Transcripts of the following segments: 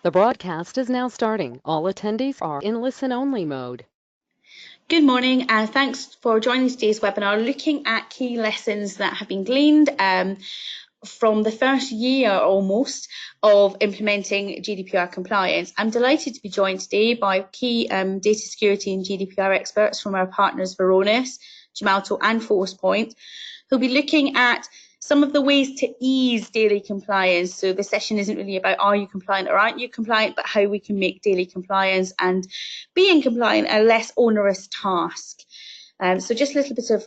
The broadcast is now starting. All attendees are in listen-only mode. Good morning and thanks for joining today's webinar looking at key lessons that have been gleaned from the first year almost of implementing GDPR compliance. I'm delighted to be joined today by key data security and GDPR experts from our partners Varonis, Gemalto and Forcepoint, who'll be looking at some of the ways to ease daily compliance. So the session isn't really about are you compliant or aren't you compliant, but how we can make daily compliance and being compliant a less onerous task. So just a little bit of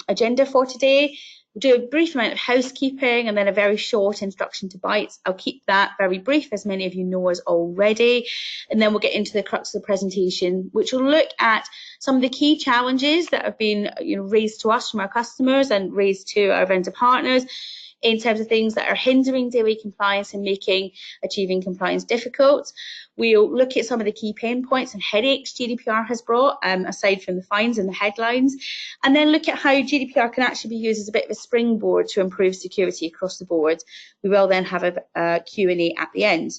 agenda for today. We'll do a brief amount of housekeeping and then a very short introduction to bytes. I'll keep that very brief, as many of you know us already. And then we'll get into the crux of the presentation, which will look at some of the key challenges that have been raised to us from our customers and raised to our vendor partners in terms of things that are hindering daily compliance and making achieving compliance difficult. We'll look at some of the key pain points and headaches GDPR has brought, aside from the fines and the headlines, and then look at how GDPR can actually be used as a bit of a springboard to improve security across the board. We will then have a Q&A at the end.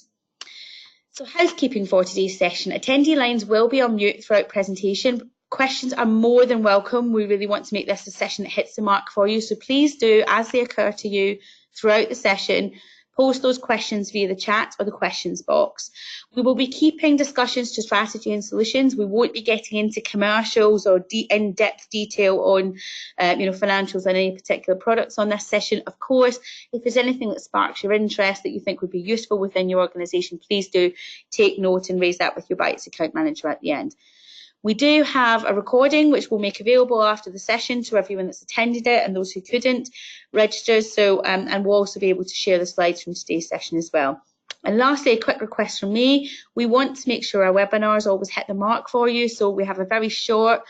So housekeeping for today's session. Attendee lines will be on mute throughout presentation. Questions are more than welcome. We really want to make this a session that hits the mark for you. So please do, as they occur to you throughout the session, post those questions via the chat or the questions box. We will be keeping discussions to strategy and solutions. We won't be getting into commercials or in-depth detail on financials and any particular products on this session. Of course, if there's anything that sparks your interest that you think would be useful within your organisation, please do take note and raise that with your Bytes account manager at the end. We do have a recording which we'll make available after the session to everyone that's attended it and those who couldn't register. So, and we'll also be able to share the slides from today's session as well. And lastly, a quick request from me. We want to make sure our webinars always hit the mark for you. So we have a very short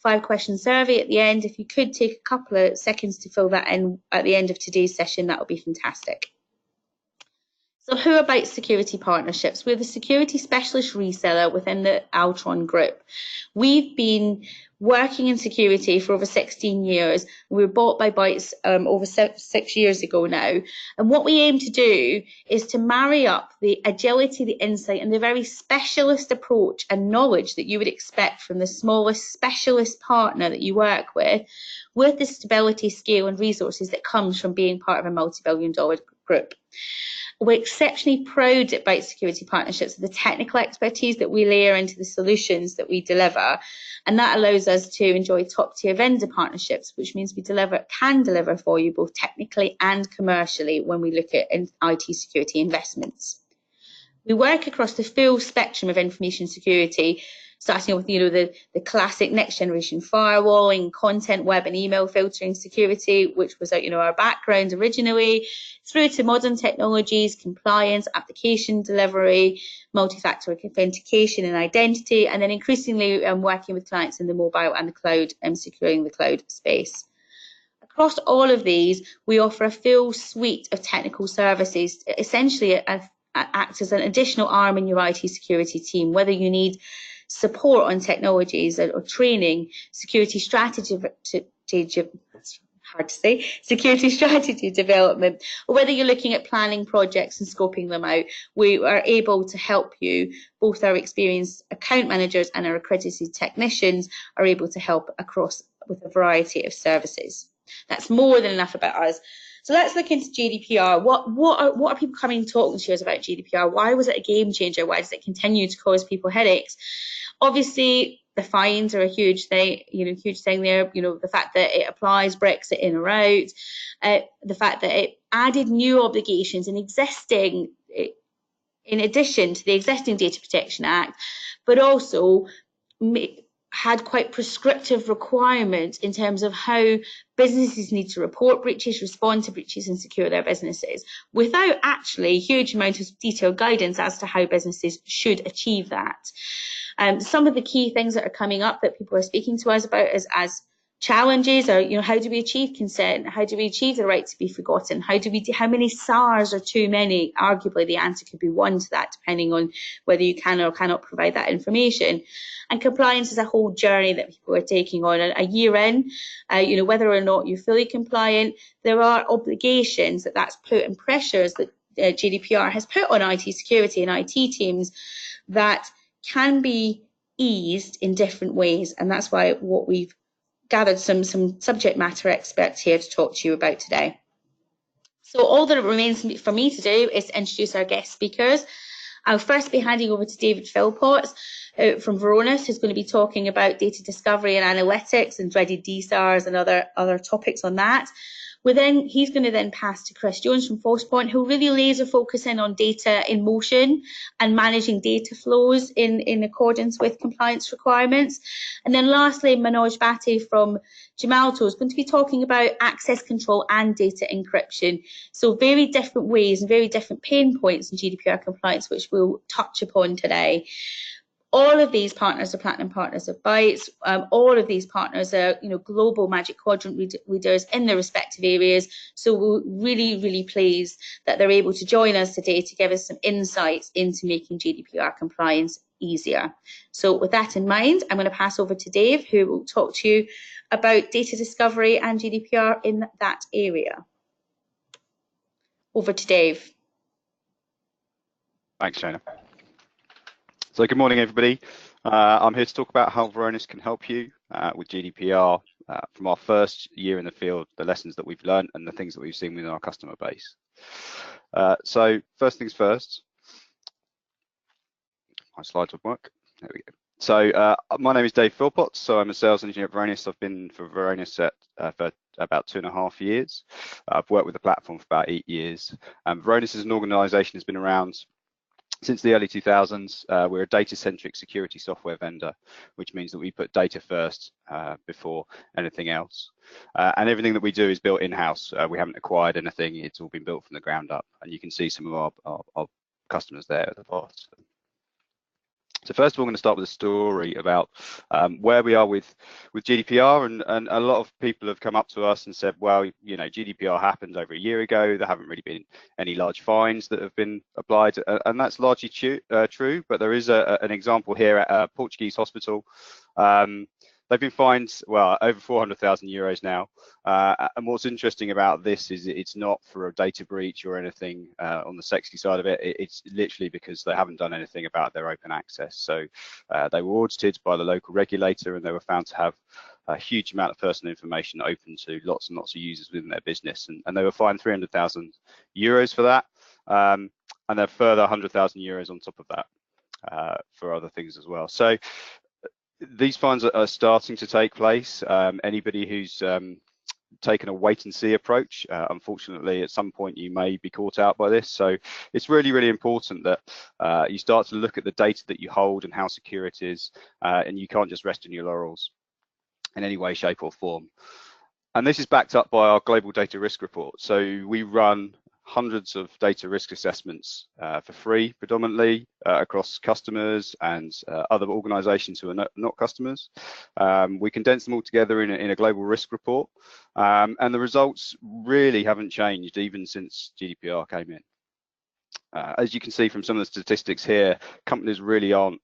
5-question survey at the end. If you could take a couple of seconds to fill that in at the end of today's session, that would be fantastic. So who are Bytes Security Partnerships? We're the security specialist reseller within the Altron Group. We've been working in security for over 16 years. We were bought by Bytes over 6 years ago now. And what we aim to do is to marry up the agility, the insight, and the very specialist approach and knowledge that you would expect from the smallest specialist partner that you work with the stability, scale, and resources that comes from being part of a multi-billion-dollar group. We're exceptionally proud at Bytes Security Partnerships of the technical expertise that we layer into the solutions that we deliver, and that allows us to enjoy top-tier vendor partnerships, which means we can deliver for you both technically and commercially when we look at IT security investments. We work across the full spectrum of information security, starting with the classic next generation firewalling, content, web and email filtering security, which was our background originally, through to modern technologies, compliance, application delivery, multi-factor authentication and identity, and then increasingly working with clients in the mobile and the cloud and securing the cloud space. Across all of these, we offer a full suite of technical services, essentially act as an additional arm in your IT security team, whether you need support on technologies or training, security strategy development, or whether you're looking at planning projects and scoping them out. We are able to help you. Both our experienced account managers and our accredited technicians are able to help across with a variety of services. That's more than enough about us. So let's look into GDPR. What are people coming talking to us about GDPR? Why was it a game changer? Why does it continue to cause people headaches? Obviously, the fines are a huge thing, huge thing there. The fact that it applies Brexit in or out, the fact that it added new obligations in addition to the existing Data Protection Act, but also had quite prescriptive requirements in terms of how businesses need to report breaches, respond to breaches and secure their businesses, without actually a huge amount of detailed guidance as to how businesses should achieve that. Some of the key things that are coming up that people are speaking to us about as challenges are, how do we achieve consent? How do we achieve the right to be forgotten? How many SARs are too many? Arguably, the answer could be 1 to that, depending on whether you can or cannot provide that information. And compliance is a whole journey that people are taking on. A year in, whether or not you're fully compliant, there are obligations that's put and pressures that GDPR has put on IT security and IT teams that can be eased in different ways. And that's why what we've gathered some subject matter experts here to talk to you about today. So all that remains for me to do is to introduce our guest speakers. I'll first be handing over to David Philpotts from Varonis, who's going to be talking about data discovery and analytics and dreaded DSARs and other topics on that. He's going to then pass to Chris Jones from Forcepoint, who really laser focus in on data in motion and managing data flows in accordance with compliance requirements. And then lastly, Manoj Bhatti from Gemalto is going to be talking about access control and data encryption. So very different ways and very different pain points in GDPR compliance, which we'll touch upon today. All of these partners are platinum partners of Bytes. All of these partners are, global Magic Quadrant leaders in their respective areas. So we're really, really pleased that they're able to join us today to give us some insights into making GDPR compliance easier. So with that in mind, I'm going to pass over to Dave, who will talk to you about data discovery and GDPR in that area. Over to Dave. Thanks, Shana. So good morning, everybody. I'm here to talk about how Varonis can help you with GDPR from our first year in the field, the lessons that we've learned and the things that we've seen within our customer base. So first things first, my slides will work. There we go. So my name is Dave Philpotts. So I'm a sales engineer at Varonis. I've been for Varonis for about 2.5 years. I've worked with the platform for about 8 years. Varonis as an organization has been around since the early 2000s. We're a data-centric security software vendor, which means that we put data first before anything else. And everything that we do is built in-house. We haven't acquired anything. It's all been built from the ground up. And you can see some of our customers there at the bottom. So first of all, I'm going to start with a story about where we are with GDPR, and a lot of people have come up to us and said, well, GDPR happened over a year ago. There haven't really been any large fines that have been applied, and that's largely true. But there is an example here at a Portuguese hospital. They've been fined, well, over 400,000 euros now. And what's interesting about this is it's not for a data breach or anything on the sexy side of it. It's literally because they haven't done anything about their open access. So they were audited by the local regulator, and they were found to have a huge amount of personal information open to lots and lots of users within their business. And they were fined 300,000 euros for that. And then further 100,000 euros on top of that for other things as well. So these fines are starting to take place. Anybody who's taken a wait and see approach, unfortunately, at some point you may be caught out by this. So it's really, really important that you start to look at the data that you hold and how secure it is, and you can't just rest on your laurels in any way, shape or form. And this is backed up by our global data risk report. So we run hundreds of data risk assessments for free, predominantly across customers and other organizations who are not customers. We condense them all together in a global risk report, and the results really haven't changed even since GDPR came in. As you can see from some of the statistics here, companies really aren't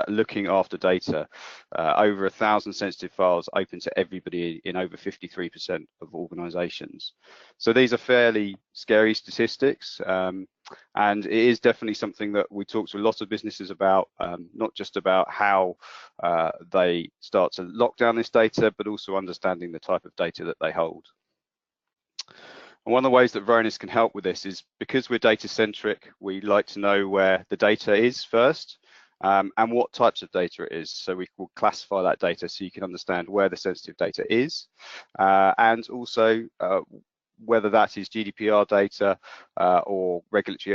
looking after data. Over 1,000 sensitive files open to everybody in over 53% of organizations. So these are fairly scary statistics, and it is definitely something that we talk to a lot of businesses about, not just about how they start to lock down this data, but also understanding the type of data that they hold. And one of the ways that Varonis can help with this is because we're data centric, we like to know where the data is first. And what types of data it is. So we will classify that data so you can understand where the sensitive data is, and also whether that is GDPR data or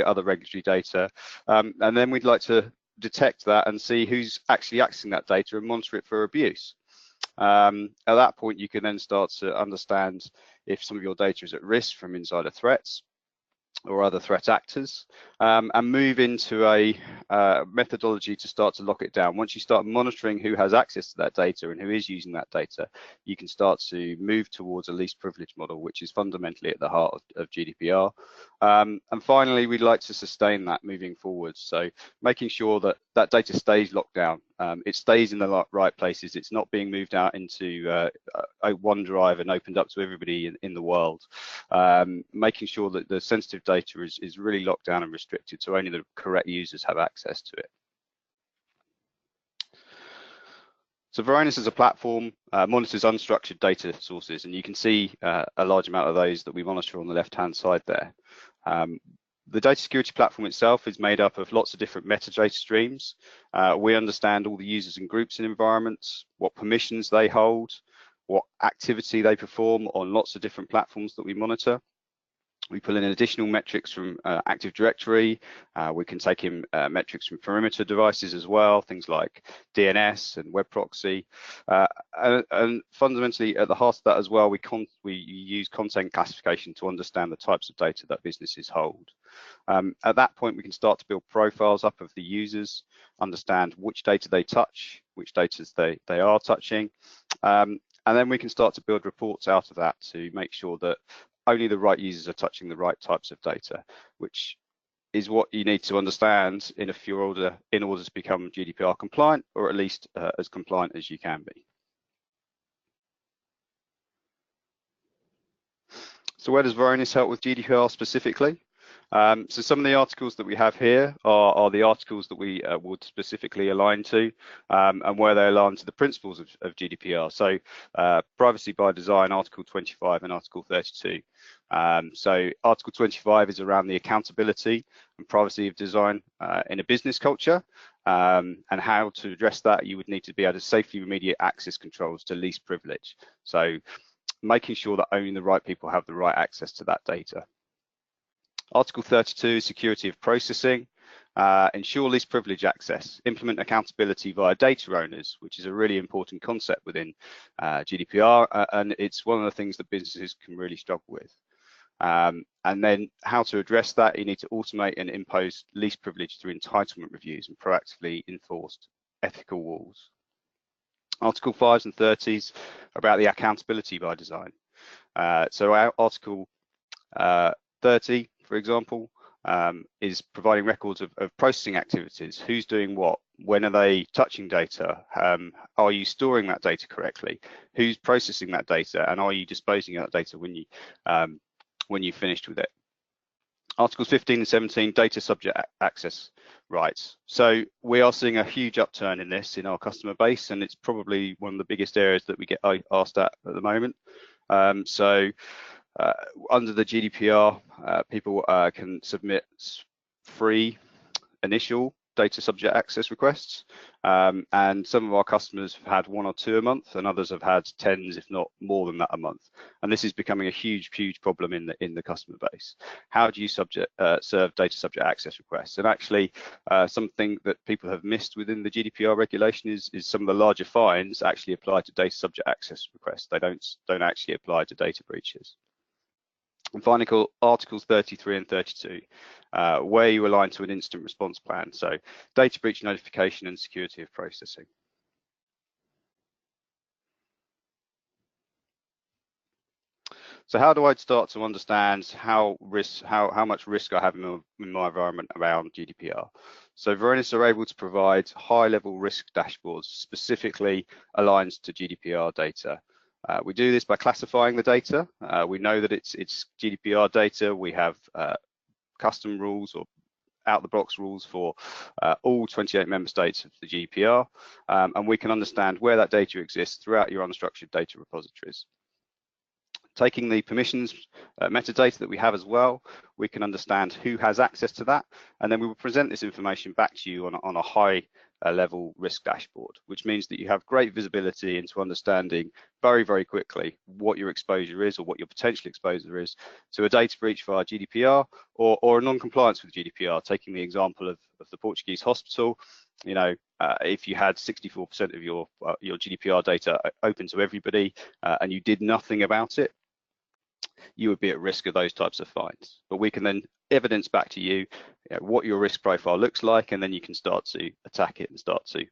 other regulatory data. And then we'd like to detect that and see who's actually accessing that data and monitor it for abuse. At that point, you can then start to understand if some of your data is at risk from insider threats or other threat actors, and move into a methodology to start to lock it down. Once you start monitoring who has access to that data and who is using that data, you can start to move towards a least privilege model, which is fundamentally at the heart of GDPR. And finally, we'd like to sustain that moving forward. So making sure that that data stays locked down it stays in the right places. It's not being moved out into OneDrive and opened up to everybody in the world. Making sure that the sensitive data is really locked down and restricted, so only the correct users have access to it. So Varonis as a platform monitors unstructured data sources, and you can see a large amount of those that we monitor on the left-hand side there. The data security platform itself is made up of lots of different metadata streams. We understand all the users and groups in environments, what permissions they hold, what activity they perform on lots of different platforms that we monitor. We pull in additional metrics from Active Directory. We can take in metrics from perimeter devices as well, things like DNS and web proxy. And fundamentally, at the heart of that as well, we use content classification to understand the types of data that businesses hold. At that point, we can start to build profiles up of the users, understand which data they touch, which data they are touching, and then we can start to build reports out of that to make sure that only the right users are touching the right types of data, which is what you need to understand in order to become GDPR compliant, or at least as compliant as you can be. So where does Varonis help with GDPR specifically? So some of the articles that we have here are the articles that we would specifically align to, and where they align to the principles of GDPR. So privacy by design, Article 25 and Article 32. So Article 25 is around the accountability and privacy of design in a business culture, and how to address that. You would need to be able to safely remediate access controls to least privilege. So making sure that only the right people have the right access to that data. Article 32, security of processing, ensure least privilege access, implement accountability via data owners, which is a really important concept within GDPR, and it's one of the things that businesses can really struggle with. And then how to address that, you need to automate and impose least privilege through entitlement reviews and proactively enforced ethical walls. Article 5s and 30s are about the accountability by design. So our Article 30, for example, is providing records of processing activities. Who's doing what? When are they touching data? Are you storing that data correctly? Who's processing that data? And are you disposing of that data when you finished with it? Articles 15 and 17, data subject access rights. So we are seeing a huge upturn in this in our customer base, and it's probably one of the biggest areas that we get asked at the moment. Under the GDPR, people can submit free initial data subject access requests, and some of our customers have had 1 or 2 a month, and others have had tens, if not more than that, a month. And this is becoming a huge problem in the customer base. How do you serve data subject access requests? And actually, something that people have missed within the GDPR regulation is some of the larger fines actually apply to data subject access requests. They don't actually apply to data breaches. And finally, Articles 33 and 32, where you align to an instant response plan. So data breach notification and security of processing. So how do I start to understand how much risk I have in my environment around GDPR? So Varonis are able to provide high-level risk dashboards, specifically aligned to GDPR data. We do this by classifying the data. We know that it's GDPR data. We have custom rules or out-the-box rules for all 28 member states of the GDPR, and we can understand where that data exists throughout your unstructured data repositories. Taking the permissions metadata that we have as well, we can understand who has access to that, and then we will present this information back to you on a high level risk dashboard, which means that you have great visibility into understanding very quickly what your exposure is, or what your potential exposure is to a data breach via GDPR or a non-compliance with GDPR. Taking the example of the Portuguese hospital, you know, if you had 64% of your GDPR data open to everybody and you did nothing about it, you would be at risk of those types of fines. But we can then evidence back to you, what your risk profile looks like, and then you can start to attack it and start to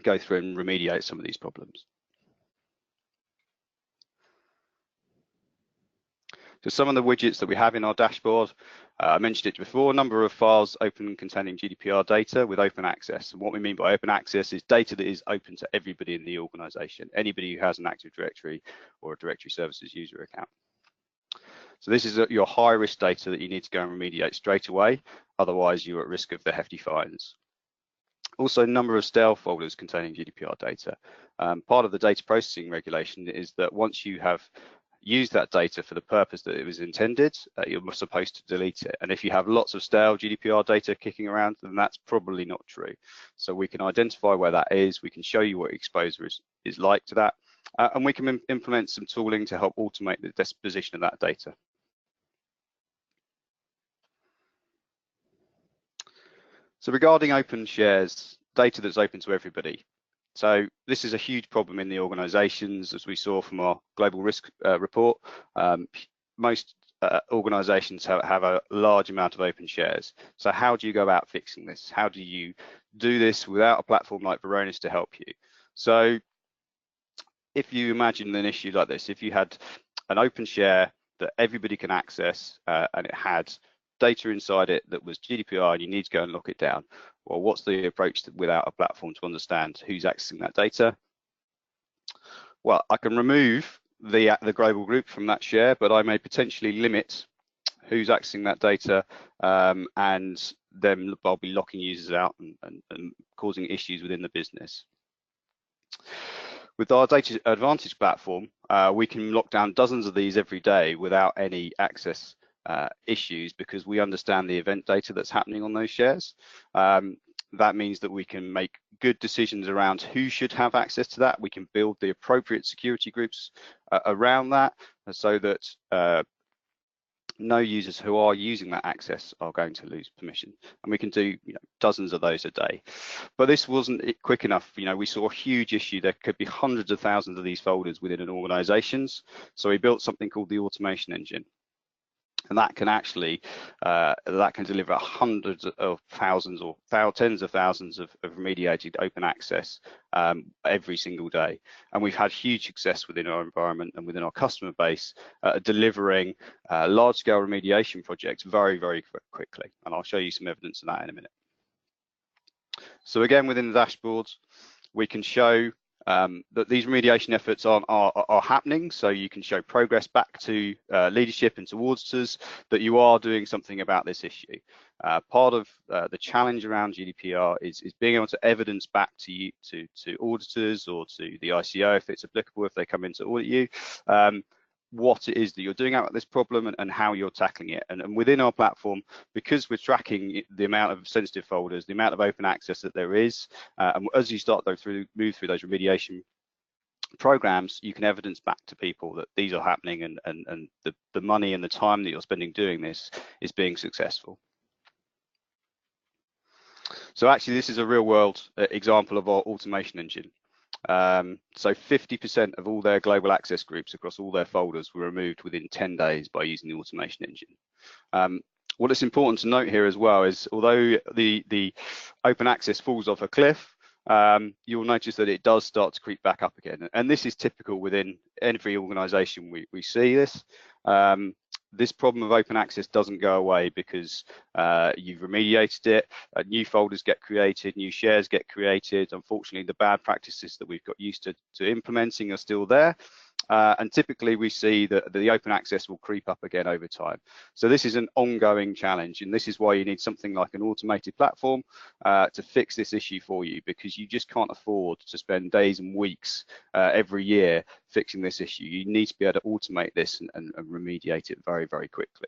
go through and remediate some of these problems. So some of the widgets that we have in our dashboard, I mentioned it before, number of files open containing GDPR data with open access. And what we mean by open access is data that is open to everybody in the organization, anybody who has an Active Directory or a Directory Services user account. So this is your high risk data that you need to go and remediate straight away. Otherwise, you're at risk of the hefty fines. Also, number of stale folders containing GDPR data. Part of the data processing regulation is that once you have used that data for the purpose that it was intended, you're supposed to delete it. And if you have lots of stale GDPR data kicking around, then that's probably not true. So we can identify where that is, we can show you what exposure is like to that, and we can implement some tooling to help automate the disposition of that data. So regarding open shares, data that's open to everybody. So this is a huge problem in the organizations, as we saw from our global risk report. Most organizations have a large amount of open shares. So how do you go about fixing this? How do you do this without a platform like Varonis to help you? So if you imagine an issue like this, if you had an open share that everybody can access and it had data inside it that was GDPR and you need to go and lock it down, well, what's the approach without a platform to understand who's accessing that data? Well, I can remove the global group from that share, but I may potentially limit who's accessing that data, and then I'll be locking users out and causing issues within the business. With our Data Advantage platform, we can lock down dozens of these every day without any access issues, because we understand the event data that's happening on those shares. That means that we can make good decisions around who should have access to that. We can build the appropriate security groups around that, so that no users who are using that access are going to lose permission. And we can do dozens of those a day. But this wasn't quick enough. We saw a huge issue. There could be hundreds of thousands of these folders within an organizations. So we built something called the automation engine. And that can actually deliver hundreds of thousands or tens of thousands of remediated open access every single day. And we've had huge success within our environment and within our customer base, delivering large-scale remediation projects very, very quickly. And I'll show you some evidence of that in a minute. So again, within the dashboards, we can show that these remediation efforts are happening, so you can show progress back to leadership and to auditors that you are doing something about this issue. Part of the challenge around GDPR is being able to evidence back to auditors or to the ICO, if it's applicable, if they come in to audit you, what it is that you're doing about this problem and how you're tackling it. And within our platform, because we're tracking the amount of sensitive folders, the amount of open access that there is, and as you start move through those remediation programs, you can evidence back to people that these are happening, and the money and the time that you're spending doing this is being successful. So actually, this is a real world example of our automation engine. So 50% of all their global access groups across all their folders were removed within 10 days by using the automation engine. What is important to note here as well is, although the open access falls off a cliff, you'll notice that it does start to creep back up again. And this is typical within every organization. We see this. This problem of open access doesn't go away because you've remediated it, new folders get created, new shares get created. Unfortunately, the bad practices that we've got used to implementing are still there. And typically we see that the open access will creep up again over time. So this is an ongoing challenge, and this is why you need something like an automated platform to fix this issue for you, because you just can't afford to spend days and weeks every year fixing this issue. You need to be able to automate this and remediate it very, very quickly.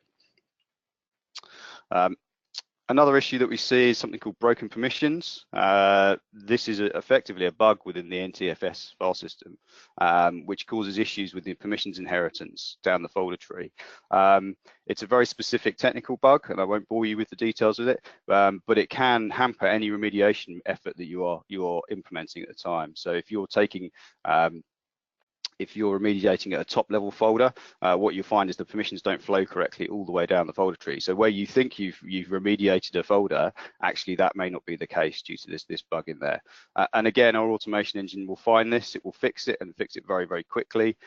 Another issue that we see is something called broken permissions. This is effectively a bug within the NTFS file system, which causes issues with the permissions inheritance down the folder tree. It's a very specific technical bug, and I won't bore you with the details of it, but it can hamper any remediation effort that you are implementing at the time. So if you're taking if you're remediating at a top level folder, what you find is the permissions don't flow correctly all the way down the folder tree. So where you think you've remediated a folder, actually that may not be the case due to this bug in there. And again, our automation engine will find this, it will fix it, and fix it very, very quickly.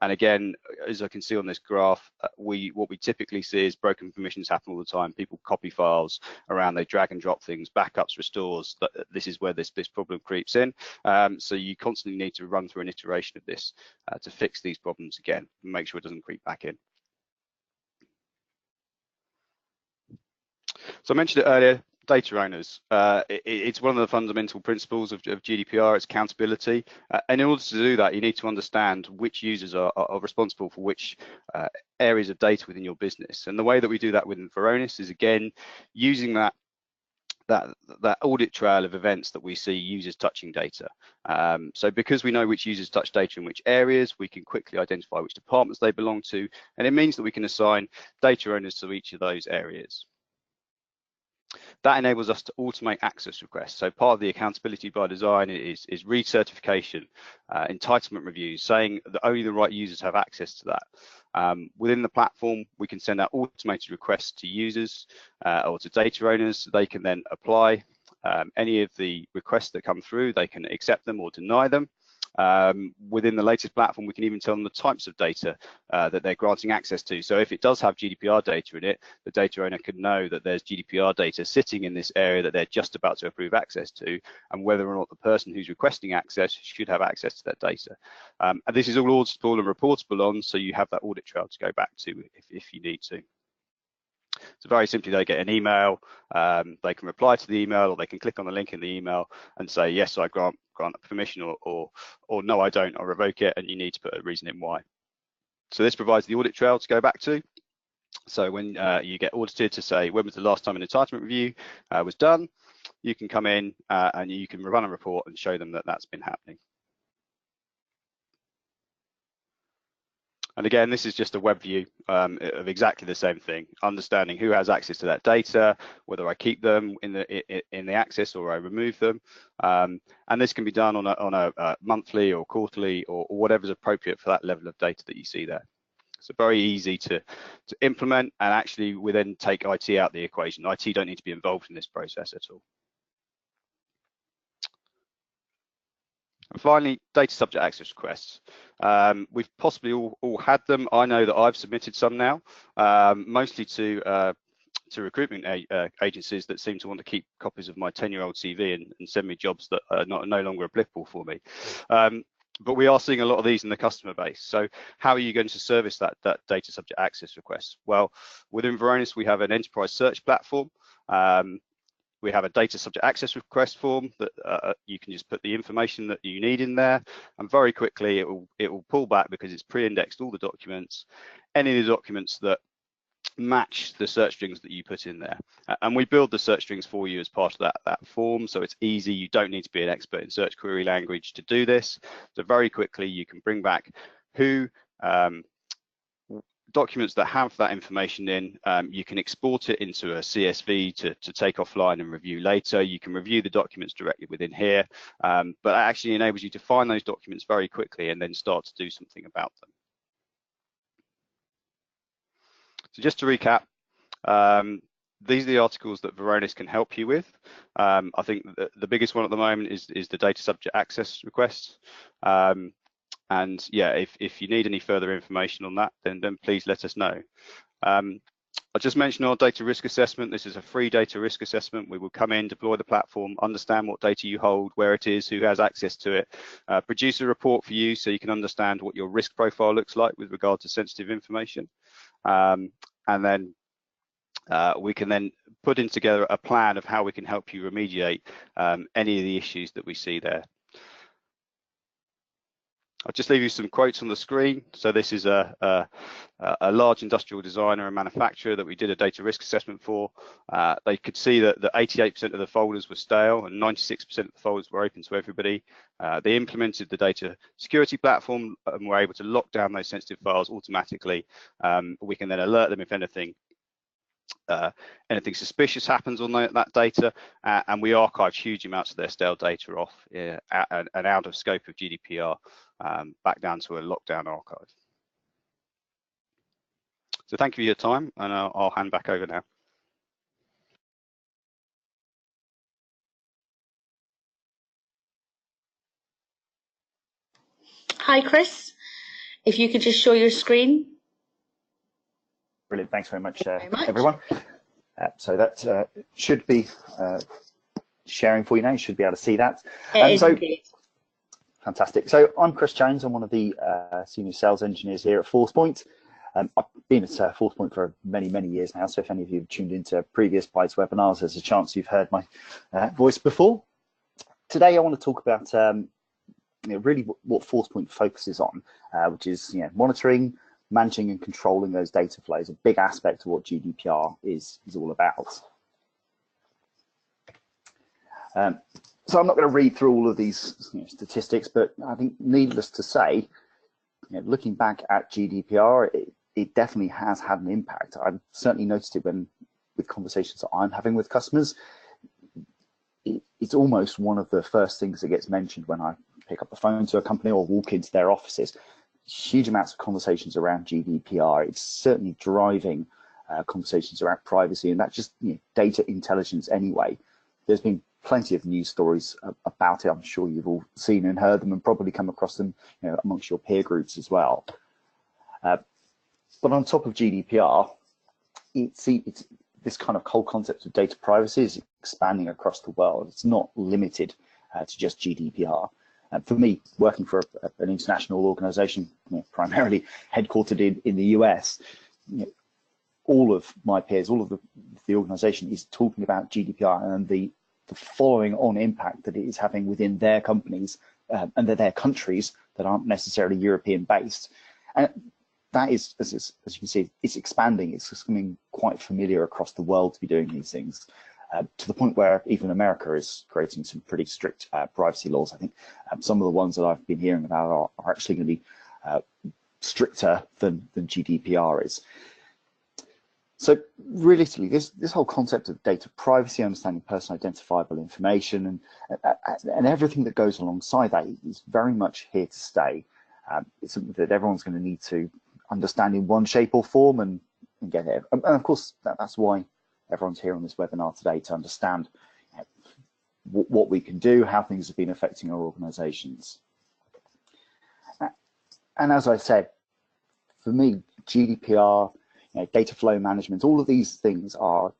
And again, as I can see on this graph, what we typically see is broken permissions happen all the time. People copy files around, they drag and drop things, backups, restores. This is where this problem creeps in. So you constantly need to run through an iteration of this to fix these problems again and make sure it doesn't creep back in. So I mentioned it earlier, data owners. It's one of the fundamental principles of GDPR, it's accountability. And in order to do that, you need to understand which users are responsible for which areas of data within your business. And the way that we do that within Varonis is, again, using that audit trail of events that we see users touching data. So because we know which users touch data in which areas, we can quickly identify which departments they belong to, and it means that we can assign data owners to each of those areas. That enables us to automate access requests. So part of the accountability by design is recertification, entitlement reviews, saying that only the right users have access to that. Within the platform, we can send out automated requests to users or to data owners. They can then apply any of the requests that come through. They can accept them or deny them. Within the latest platform, we can even tell them the types of data that they're granting access to. So if it does have GDPR data in it, the data owner can know that there's GDPR data sitting in this area that they're just about to approve access to, and whether or not the person who's requesting access should have access to that data. And this is all auditable and reportable on, so you have that audit trail to go back to if you need to. So very simply, they get an email, they can reply to the email, or they can click on the link in the email and say, yes, I grant permission, or no, I don't, I'll revoke it, and you need to put a reason in why. So this provides the audit trail to go back to. So when you get audited to say, when was the last time an entitlement review was done, you can come in and you can run a report and show them that that's been happening. And again, this is just a web view of exactly the same thing, understanding who has access to that data, whether I keep them in the access or I remove them. And this can be done on a monthly or quarterly or whatever's appropriate for that level of data that you see there. So very easy to implement, and actually we then take IT out of the equation. IT don't need to be involved in this process at all. And finally, data subject access requests. We've possibly all had them. I know that I've submitted some now, mostly to recruitment agencies that seem to want to keep copies of my 10-year-old CV and send me jobs that are no longer applicable for me. But we are seeing a lot of these in the customer base. So how are you going to service that data subject access request? Well, within Varonis, we have an enterprise search platform. We have a data subject access request form that you can just put the information that you need in there, and very quickly it will pull back, because it's pre-indexed all the documents, any of the documents that match the search strings that you put in there. And we build the search strings for you as part of that form, so it's easy. You don't need to be an expert in search query language to do this. So very quickly you can bring back who documents that have that information in. You can export it into a CSV to take offline and review later. You can review the documents directly within here, but that actually enables you to find those documents very quickly and then start to do something about them. So just to recap, these are the articles that Varonis can help you with. I think the biggest one at the moment is the data subject access requests. And yeah, if you need any further information on that, then please let us know. I just mentioned our data risk assessment. This is a free data risk assessment. We will come in, deploy the platform, understand what data you hold, where it is, who has access to it, produce a report for you so you can understand what your risk profile looks like with regard to sensitive information. And then we can then put in together a plan of how we can help you remediate any of the issues that we see there. I'll just leave you some quotes on the screen. So this is a large industrial designer and manufacturer that we did a data risk assessment for. They could see that 88% of the folders were stale and 96% of the folders were open to everybody. They implemented the data security platform and were able to lock down those sensitive files automatically. We can then alert them if anything suspicious happens on that data, and we archive huge amounts of their stale data off and out of scope of GDPR, back down to a lockdown archive. So thank you for your time, and I'll hand back over now. Hi, Chris. If you could just show your screen. Brilliant. Thanks very much, Very much. everyone. So that should be sharing for you now. You should be able to see that. Indeed. Fantastic. So I'm Chris Jones. I'm one of the senior sales engineers here at Forcepoint. I've been at Forcepoint for many, many years now. So if any of you have tuned into previous Bytes webinars, there's a chance you've heard my voice before. Today, I want to talk about really what Forcepoint focuses on, which is monitoring, managing and controlling those data flows, a big aspect of what GDPR is all about. So I'm not going to read through all of these statistics, but I think needless to say, looking back at GDPR, it definitely has had an impact. I've certainly noticed it with conversations that I'm having with customers. It's almost one of the first things that gets mentioned when I pick up the phone to a company or walk into their offices. Huge amounts of conversations around GDPR. It's certainly driving conversations around privacy, and that's just data intelligence anyway. There's been plenty of news stories about it. I'm sure you've all seen and heard them and probably come across them amongst your peer groups as well. But on top of GDPR, it's this kind of whole concept of data privacy is expanding across the world. It's not limited to just GDPR. For me, working for an international organization, primarily headquartered in the US, all of my peers, all of the organization is talking about GDPR and the following on impact that it is having within their companies and their countries that aren't necessarily European based. And that is, as you can see, it's expanding. It's becoming quite familiar across the world to be doing these things. To the point where even America is creating some pretty strict privacy laws. I think some of the ones that I've been hearing about are actually going to be stricter than GDPR is. So realistically, this whole concept of data privacy, understanding personal identifiable information, and everything that goes alongside that is very much here to stay. It's something that everyone's going to need to understand in one shape or form and get it. And of course, that's why everyone's here on this webinar today, to understand what we can do, how things have been affecting our organizations. And as I said, for me, GDPR, data flow management, all of these things are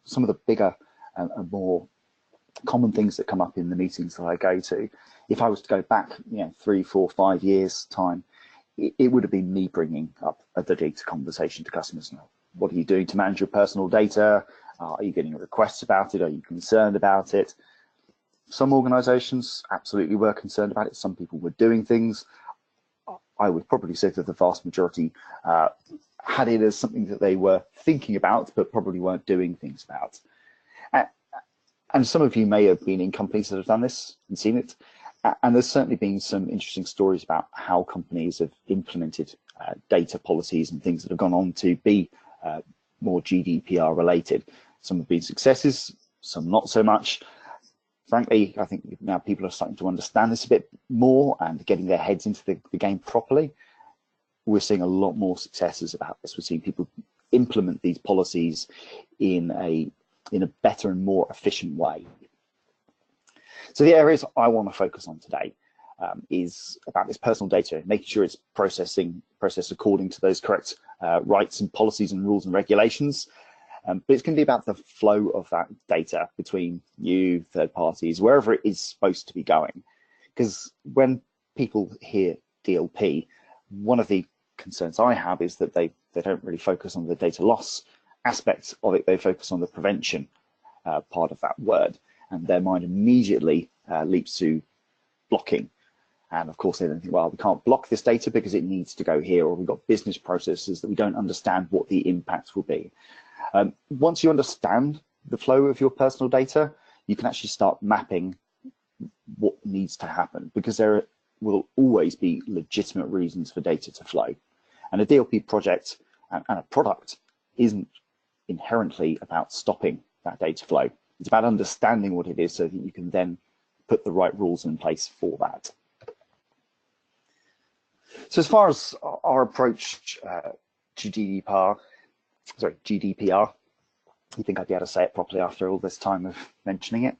some of the bigger and more common things that come up in the meetings that I go to. If I was to go back 3, 4, 5 years time, it would have been me bringing up the data conversation to customers. What are you doing to manage your personal data? Are you getting requests about it? Are you concerned about it? Some organizations absolutely were concerned about it. Some people were doing things. I would probably say that the vast majority had it as something that they were thinking about, but probably weren't doing things about. And some of you may have been in companies that have done this and seen it. And there's certainly been some interesting stories about how companies have implemented data policies and things that have gone on to be more GDPR related. Some have been successes, some not so much. Frankly, I think now people are starting to understand this a bit more and getting their heads into the game properly. We're seeing a lot more successes about this. We're seeing people implement these policies in a better and more efficient way. So the areas I want to focus on today is about this personal data, making sure it's processed according to those correct rights and policies and rules and regulations. But it's going to be about the flow of that data between you, third parties, wherever it is supposed to be going. Because when people hear DLP, one of the concerns I have is that they don't really focus on the data loss aspect of it. They focus on the prevention part of that word, and their mind immediately leaps to blocking. And of course, they then think, well, we can't block this data because it needs to go here, or we've got business processes that we don't understand what the impact will be. Once you understand the flow of your personal data, you can actually start mapping what needs to happen, because there will always be legitimate reasons for data to flow. And a DLP project and a product isn't inherently about stopping that data flow. It's about understanding what it is so that you can then put the right rules in place for that. So as far as our approach to GDPR, you think I'd be able to say it properly after all this time of mentioning it?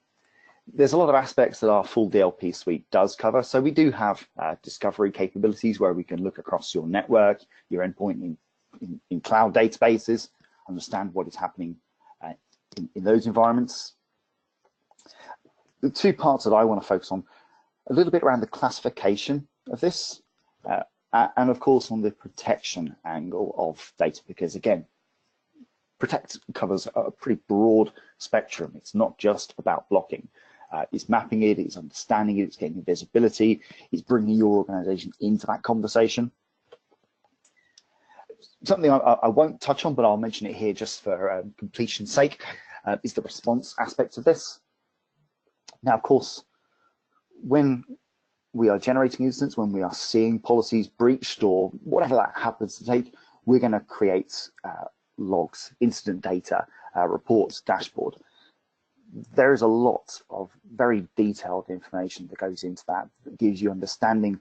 There's a lot of aspects that our full DLP suite does cover. So we do have discovery capabilities where we can look across your network, your endpoint in cloud databases, understand what is happening in those environments. The two parts that I want to focus on, a little bit around the classification of this, and of course on the protection angle of data, because again, protect covers a pretty broad spectrum. It's not just about blocking. It's mapping it, it's understanding it, it's getting visibility, it's bringing your organization into that conversation. Something I won't touch on, but I'll mention it here just for completion's sake, is the response aspect of this. Now, of course, when we are generating incidents, when we are seeing policies breached or whatever that happens to take, we're going to create logs, incident data, reports, dashboard. There is a lot of very detailed information that goes into that gives you understanding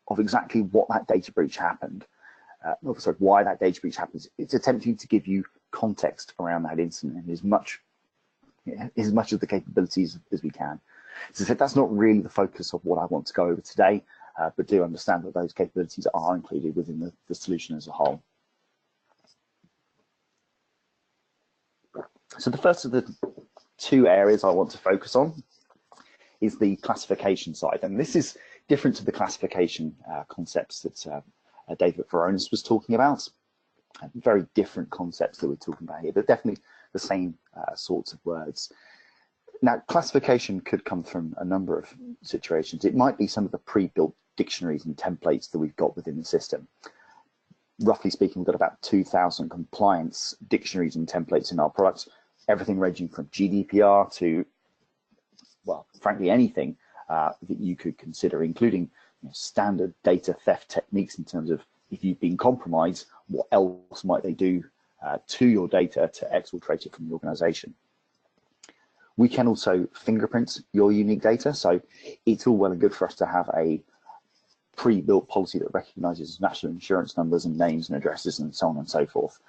of exactly what that data breach happened, sorry, why that data breach happens. It's attempting to give you context around that incident and as much of the capabilities as we can. So that's not really the focus of what I want to go over today, but do understand that those capabilities are included within the solution as a whole. So the first of the two areas I want to focus on is the classification side, and this is different to the classification concepts that David Varonis was talking about. Very different concepts that we're talking about here, but definitely the same sorts of words. Now, classification could come from a number of situations. It might be some of the pre-built dictionaries and templates that we've got within the system. Roughly speaking, we've got about 2,000 compliance dictionaries and templates in our products, everything ranging from GDPR to, well, frankly, anything that you could consider, including standard data theft techniques in terms of if you've been compromised, what else might they do to your data to exfiltrate it from the organization. We can also fingerprint your unique data, so it's all well and good for us to have a pre-built policy that recognizes national insurance numbers and names and addresses and so on and so forth.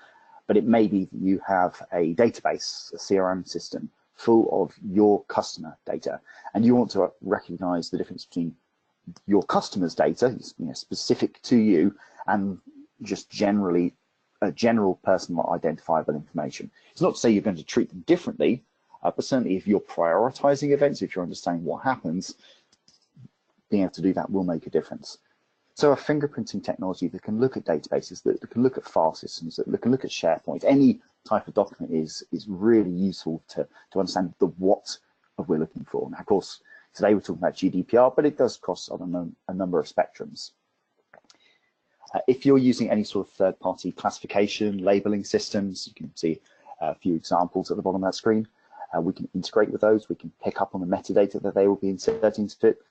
But it may be that you have a database, a CRM system full of your customer data, and you want to recognize the difference between your customer's data, specific to you, and just generally a general personal identifiable information. It's not to say you're going to treat them differently, but certainly if you're prioritizing events, if you're understanding what happens, being able to do that will make a difference. So a fingerprinting technology that can look at databases, that can look at file systems, that can look at SharePoint, any type of document is really useful to understand the what of we're looking for. Now, of course, today we're talking about GDPR, but it does cross on a number of spectrums. If you're using any sort of third-party classification, labeling systems, you can see a few examples at the bottom of that screen. We can integrate with those. We can pick up on the metadata that they will be inserting to it.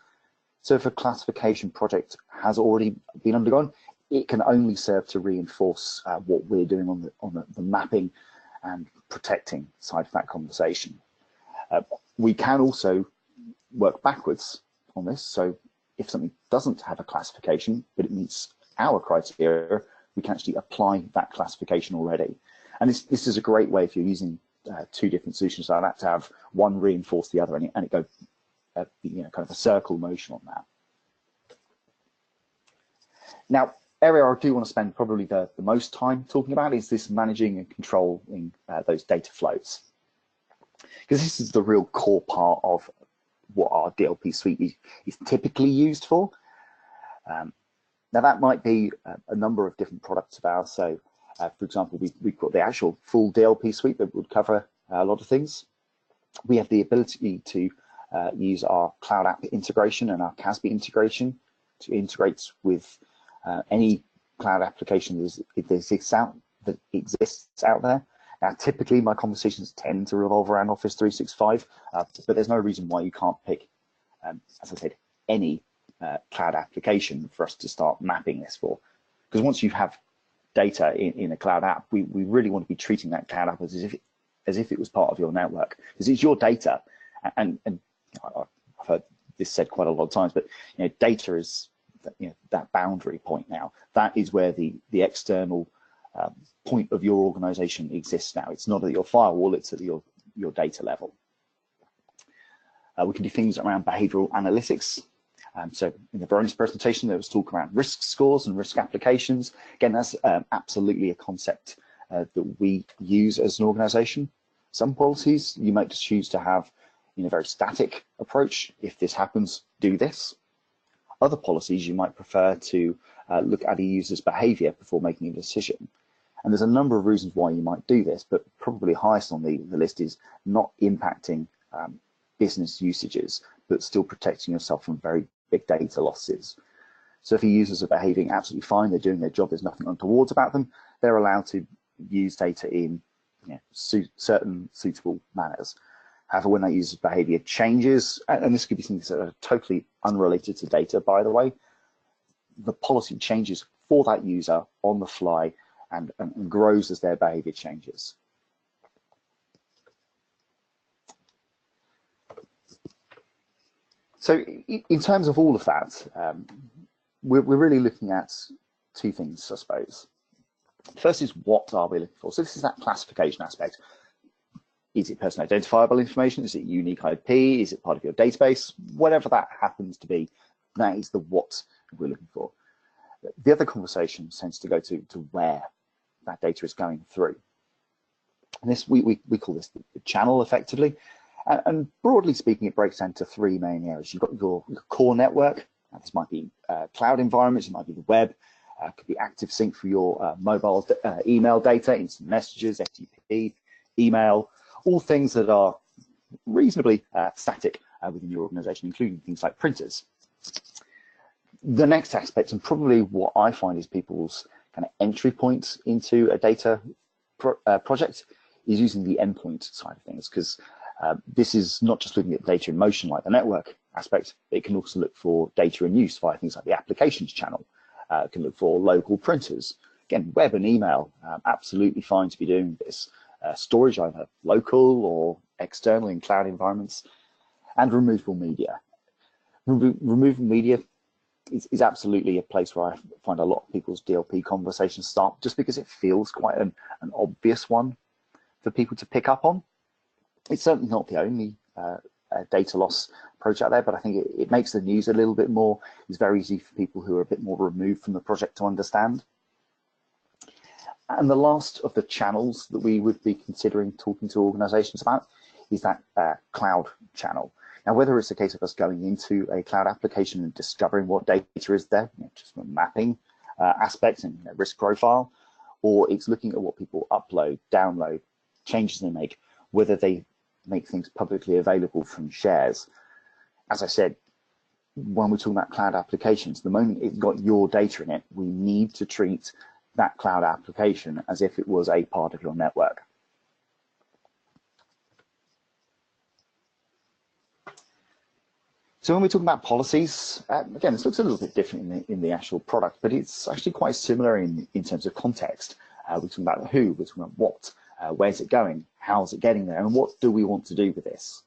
So if a classification project has already been undergone, it can only serve to reinforce what we're doing on the mapping and protecting side of that conversation. We can also work backwards on this. So if something doesn't have a classification, but it meets our criteria, we can actually apply that classification already. And this is a great way if you're using two different solutions like that to have one reinforce the other, and it goes kind of a circle motion on that. Now, area I do want to spend probably the most time talking about is this managing and controlling those data flows, because this is the real core part of what our DLP suite is typically used for. Now that might be a number of different products of ours. So for example, we've got the actual full DLP suite that would cover a lot of things. We have the ability to use our cloud app integration and our CASB integration to integrate with any cloud application that exists out there. Now, typically my conversations tend to revolve around Office 365, but there's no reason why you can't pick, as I said, any cloud application for us to start mapping this for. Because once you have data in a cloud app, we really want to be treating that cloud app as if it was part of your network, because it's your data. And I've heard this said quite a lot of times, but data is that boundary point now. That is where the external point of your organization exists now. It's not at your firewall, it's at your data level. We can do things around behavioral analytics. So in the Varonis presentation, there was talk around risk scores and risk applications. Again, that's absolutely a concept that we use as an organization. Some policies you might just choose to have in a very static approach. If this happens, do this. Other policies you might prefer to look at a user's behavior before making a decision. And there's a number of reasons why you might do this, but probably highest on the list is not impacting business usages, but still protecting yourself from very big data losses. So if your users are behaving absolutely fine, they're doing their job, there's nothing untoward about them, they're allowed to use data in certain suitable manners. However, when that user's behavior changes, and this could be things that are totally unrelated to data, by the way, the policy changes for that user on the fly and grows as their behavior changes. So in terms of all of that, we're really looking at two things, I suppose. First is, what are we looking for? So this is that classification aspect. Is it person identifiable information? Is it unique IP? Is it part of your database? Whatever that happens to be, that is the what we're looking for. The other conversation tends to go to where that data is going through. And this we call this the channel, effectively. And broadly speaking, it breaks down to three main areas. You've got your core network. Now, this might be cloud environments, it might be the web, it could be active sync for your mobile email data, instant messages, FTP, email, all things that are reasonably static within your organization, including things like printers. The next aspect, and probably what I find is people's kind of entry points into a data project, is using the endpoint side of things, because this is not just looking at data in motion like the network aspect, but it can also look for data in use via things like the applications channel. It can look for local printers. Again, web and email, absolutely fine to be doing this. Storage, either local or external in cloud environments, and removable media. Removable media is absolutely a place where I find a lot of people's DLP conversations start, just because it feels quite an obvious one for people to pick up on. It's certainly not the only data loss approach out there, but I think it makes the news a little bit more. It's very easy for people who are a bit more removed from the project to understand. And the last of the channels that we would be considering talking to organizations about is that cloud channel. Now, whether it's a case of us going into a cloud application and discovering what data is there, just from mapping aspects and risk profile, or it's looking at what people upload, download, changes they make, whether they make things publicly available from shares. As I said, when we're talking about cloud applications, the moment it's got your data in it, we need to treat that cloud application as if it was a part of your network. So when we're talking about policies, again, this looks a little bit different in the actual product, but it's actually quite similar in terms of context. We're talking about the who, we're talking about what, where's it going, how's it getting there, and what do we want to do with this?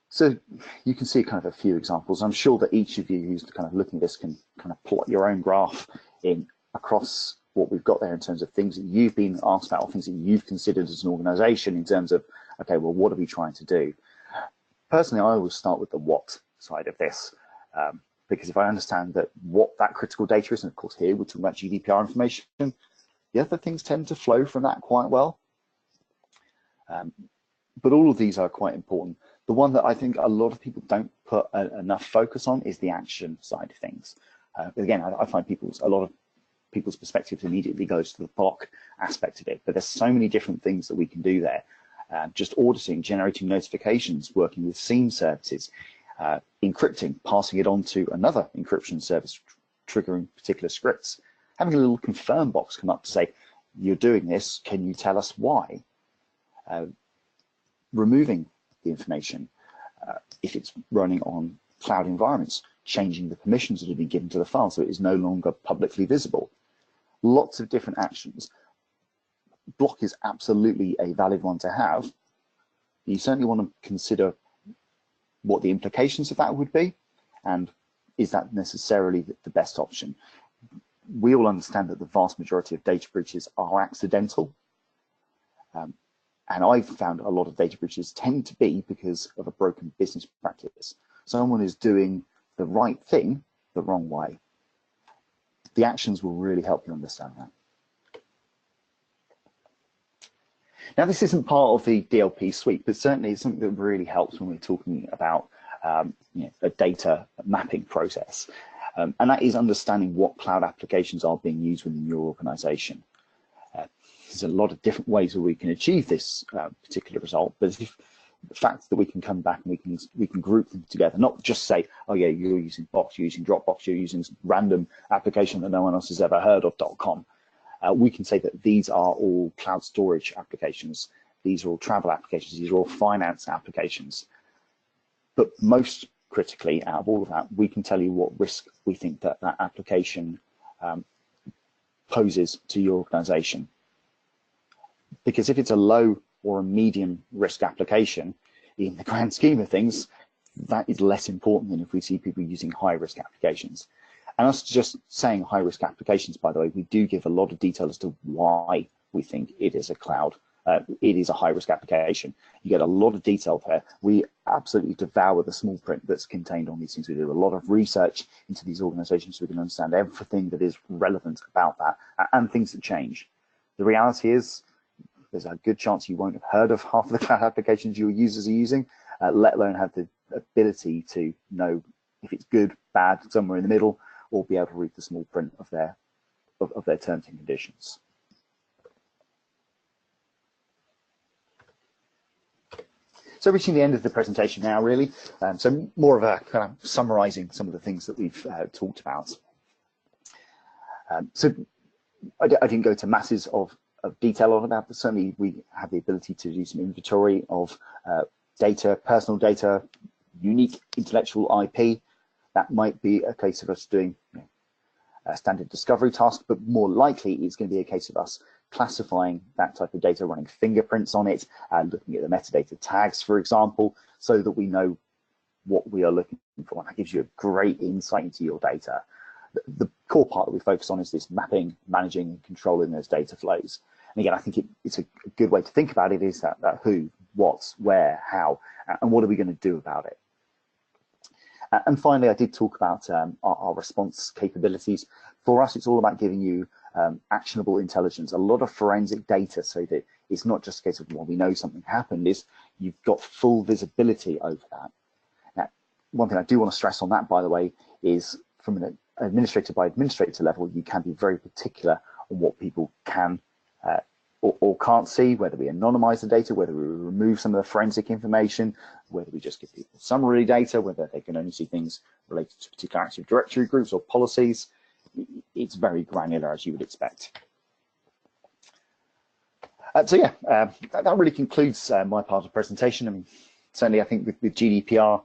So you can see kind of a few examples. I'm sure that each of you who's kind of looking at this can kind of plot your own graph in across what we've got there in terms of things that you've been asked about, or things that you've considered as an organization in terms of, okay, well, what are we trying to do? Personally, I always start with the what side of this, because if I understand that what that critical data is, and of course here we're talking about GDPR information, the other things tend to flow from that quite well. But all of these are quite important. The one that I think a lot of people don't put enough focus on is the action side of things. Again, I find a lot of people's perspectives immediately goes to the POC aspect of it, but there's so many different things that we can do there. Just auditing, generating notifications, working with SIEM services, encrypting, passing it on to another encryption service, triggering particular scripts, having a little confirm box come up to say, you're doing this, can you tell us why? Removing the information if it's running on cloud environments, changing the permissions that have been given to the file so it is no longer publicly visible. Lots of different actions. Block is absolutely a valid one to have. You certainly want to consider what the implications of that would be, and is that necessarily the best option? We all understand that the vast majority of data breaches are accidental. And I've found a lot of data breaches tend to be because of a broken business practice. Someone is doing the right thing the wrong way. The actions will really help you understand that. Now, this isn't part of the DLP suite, but certainly it's something that really helps when we're talking about a data mapping process. And that is understanding what cloud applications are being used within your organization. There's a lot of different ways that we can achieve this particular result, but the fact that we can come back and we can group them together, not just say, oh yeah, you're using Box, you're using Dropbox, you're using some random application that no one else has ever heard of, .com. We can say that these are all cloud storage applications, these are all travel applications, these are all finance applications. But most critically, out of all of that, we can tell you what risk we think that that application poses to your organization. Because if it's a low or a medium risk application, in the grand scheme of things, that is less important than if we see people using high risk applications. And us just saying high risk applications, by the way, we do give a lot of detail as to why we think it is a cloud, it is a high risk application. You get a lot of detail there. We absolutely devour the small print that's contained on these things. We do a lot of research into these organizations so we can understand everything that is relevant about that and things that change. The reality is, there's a good chance you won't have heard of half of the cloud applications your users are using, let alone have the ability to know if it's good, bad, somewhere in the middle, or be able to read the small print of their terms and conditions. So reaching the end of the presentation now, really. So more of a kind of summarizing some of the things that we've talked about. So I didn't go to masses of detail on that, but certainly we have the ability to do some inventory of data, personal data, unique intellectual IP. That might be a case of us doing a standard discovery task, but more likely it's going to be a case of us classifying that type of data, running fingerprints on it, and looking at the metadata tags, for example, so that we know what we are looking for. And that gives you a great insight into your data. The core part that we focus on is this mapping, managing, and controlling those data flows. And again, I think it's a good way to think about it is that who, what, where, how, and what are we going to do about it. And finally, I did talk about our response capabilities. For us, it's all about giving you actionable intelligence, a lot of forensic data, so that it's not just a case of, well, we know something happened, is you've got full visibility over that. Now, one thing I do want to stress on that, by the way, is from an administrator by administrator level, you can be very particular on what people can or can't see, whether we anonymize the data, whether we remove some of the forensic information, whether we just give people summary data, whether they can only see things related to particular Active Directory groups or policies. It's very granular, as you would expect. So yeah, that really concludes my part of the presentation. I mean, certainly I think with GDPR,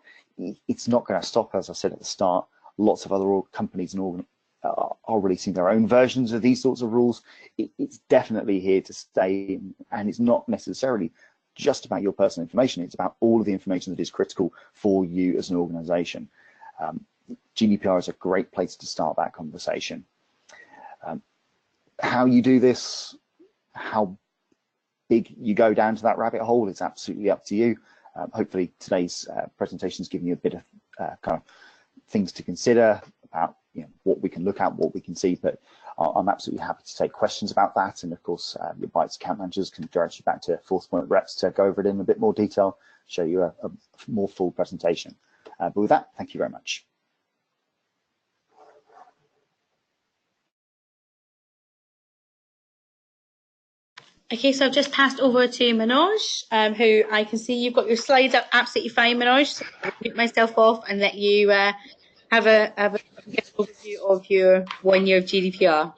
it's not going to stop, as I said at the start. Lots of other companies and are releasing their own versions of these sorts of rules. It's definitely here to stay, and it's not necessarily just about your personal information. It's about all of the information that is critical for you as an organization. GDPR is a great place to start that conversation. How you do this, how big you go down to that rabbit hole, it's absolutely up to you. Hopefully today's presentation has given you a bit of kind of things to consider about what we can look at, what we can see, but I'm absolutely happy to take questions about that. And of course, your Bytes account managers can direct you back to Forcepoint reps to go over it in a bit more detail, show you a more full presentation. But with that, thank you very much. Okay, so I've just passed over to Manoj, who I can see you've got your slides up absolutely fine, Manoj. So I'll mute myself off and let you have a overview of your 1 year of GDPR.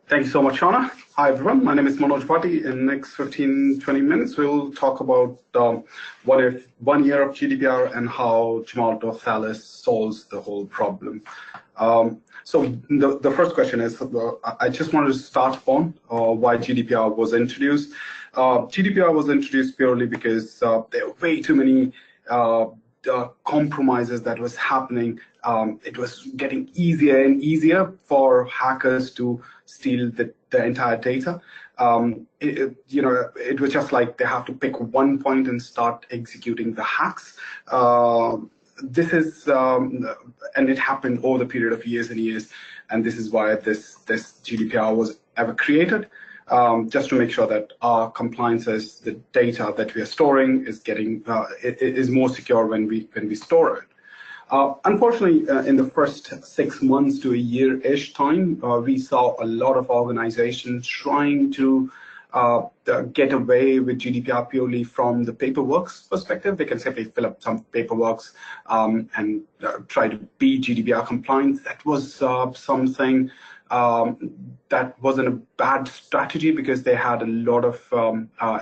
Thank you so much, Shauna. Hi, everyone. My name is Manoj Bhatti. In the next 15-20 minutes, we'll talk about 1 year of GDPR and how Gemalto Thales solves the whole problem. So the first question is, I just wanted to start on why GDPR was introduced. GDPR was introduced purely because there were way too many compromises that was happening. It was getting easier and easier for hackers to steal the entire data. it was just like they have to pick one point and start executing the hacks. This is, and it happened over the period of years and years, and this is why this GDPR was ever created, just to make sure that our compliances, the data that we are storing, is getting is more secure when we store it. Unfortunately, in the first 6 months to a year-ish time, we saw a lot of organizations trying to get away with GDPR purely from the paperwork perspective. They can simply fill up some paperwork and try to be GDPR compliant. That was something that wasn't a bad strategy, because they had a lot of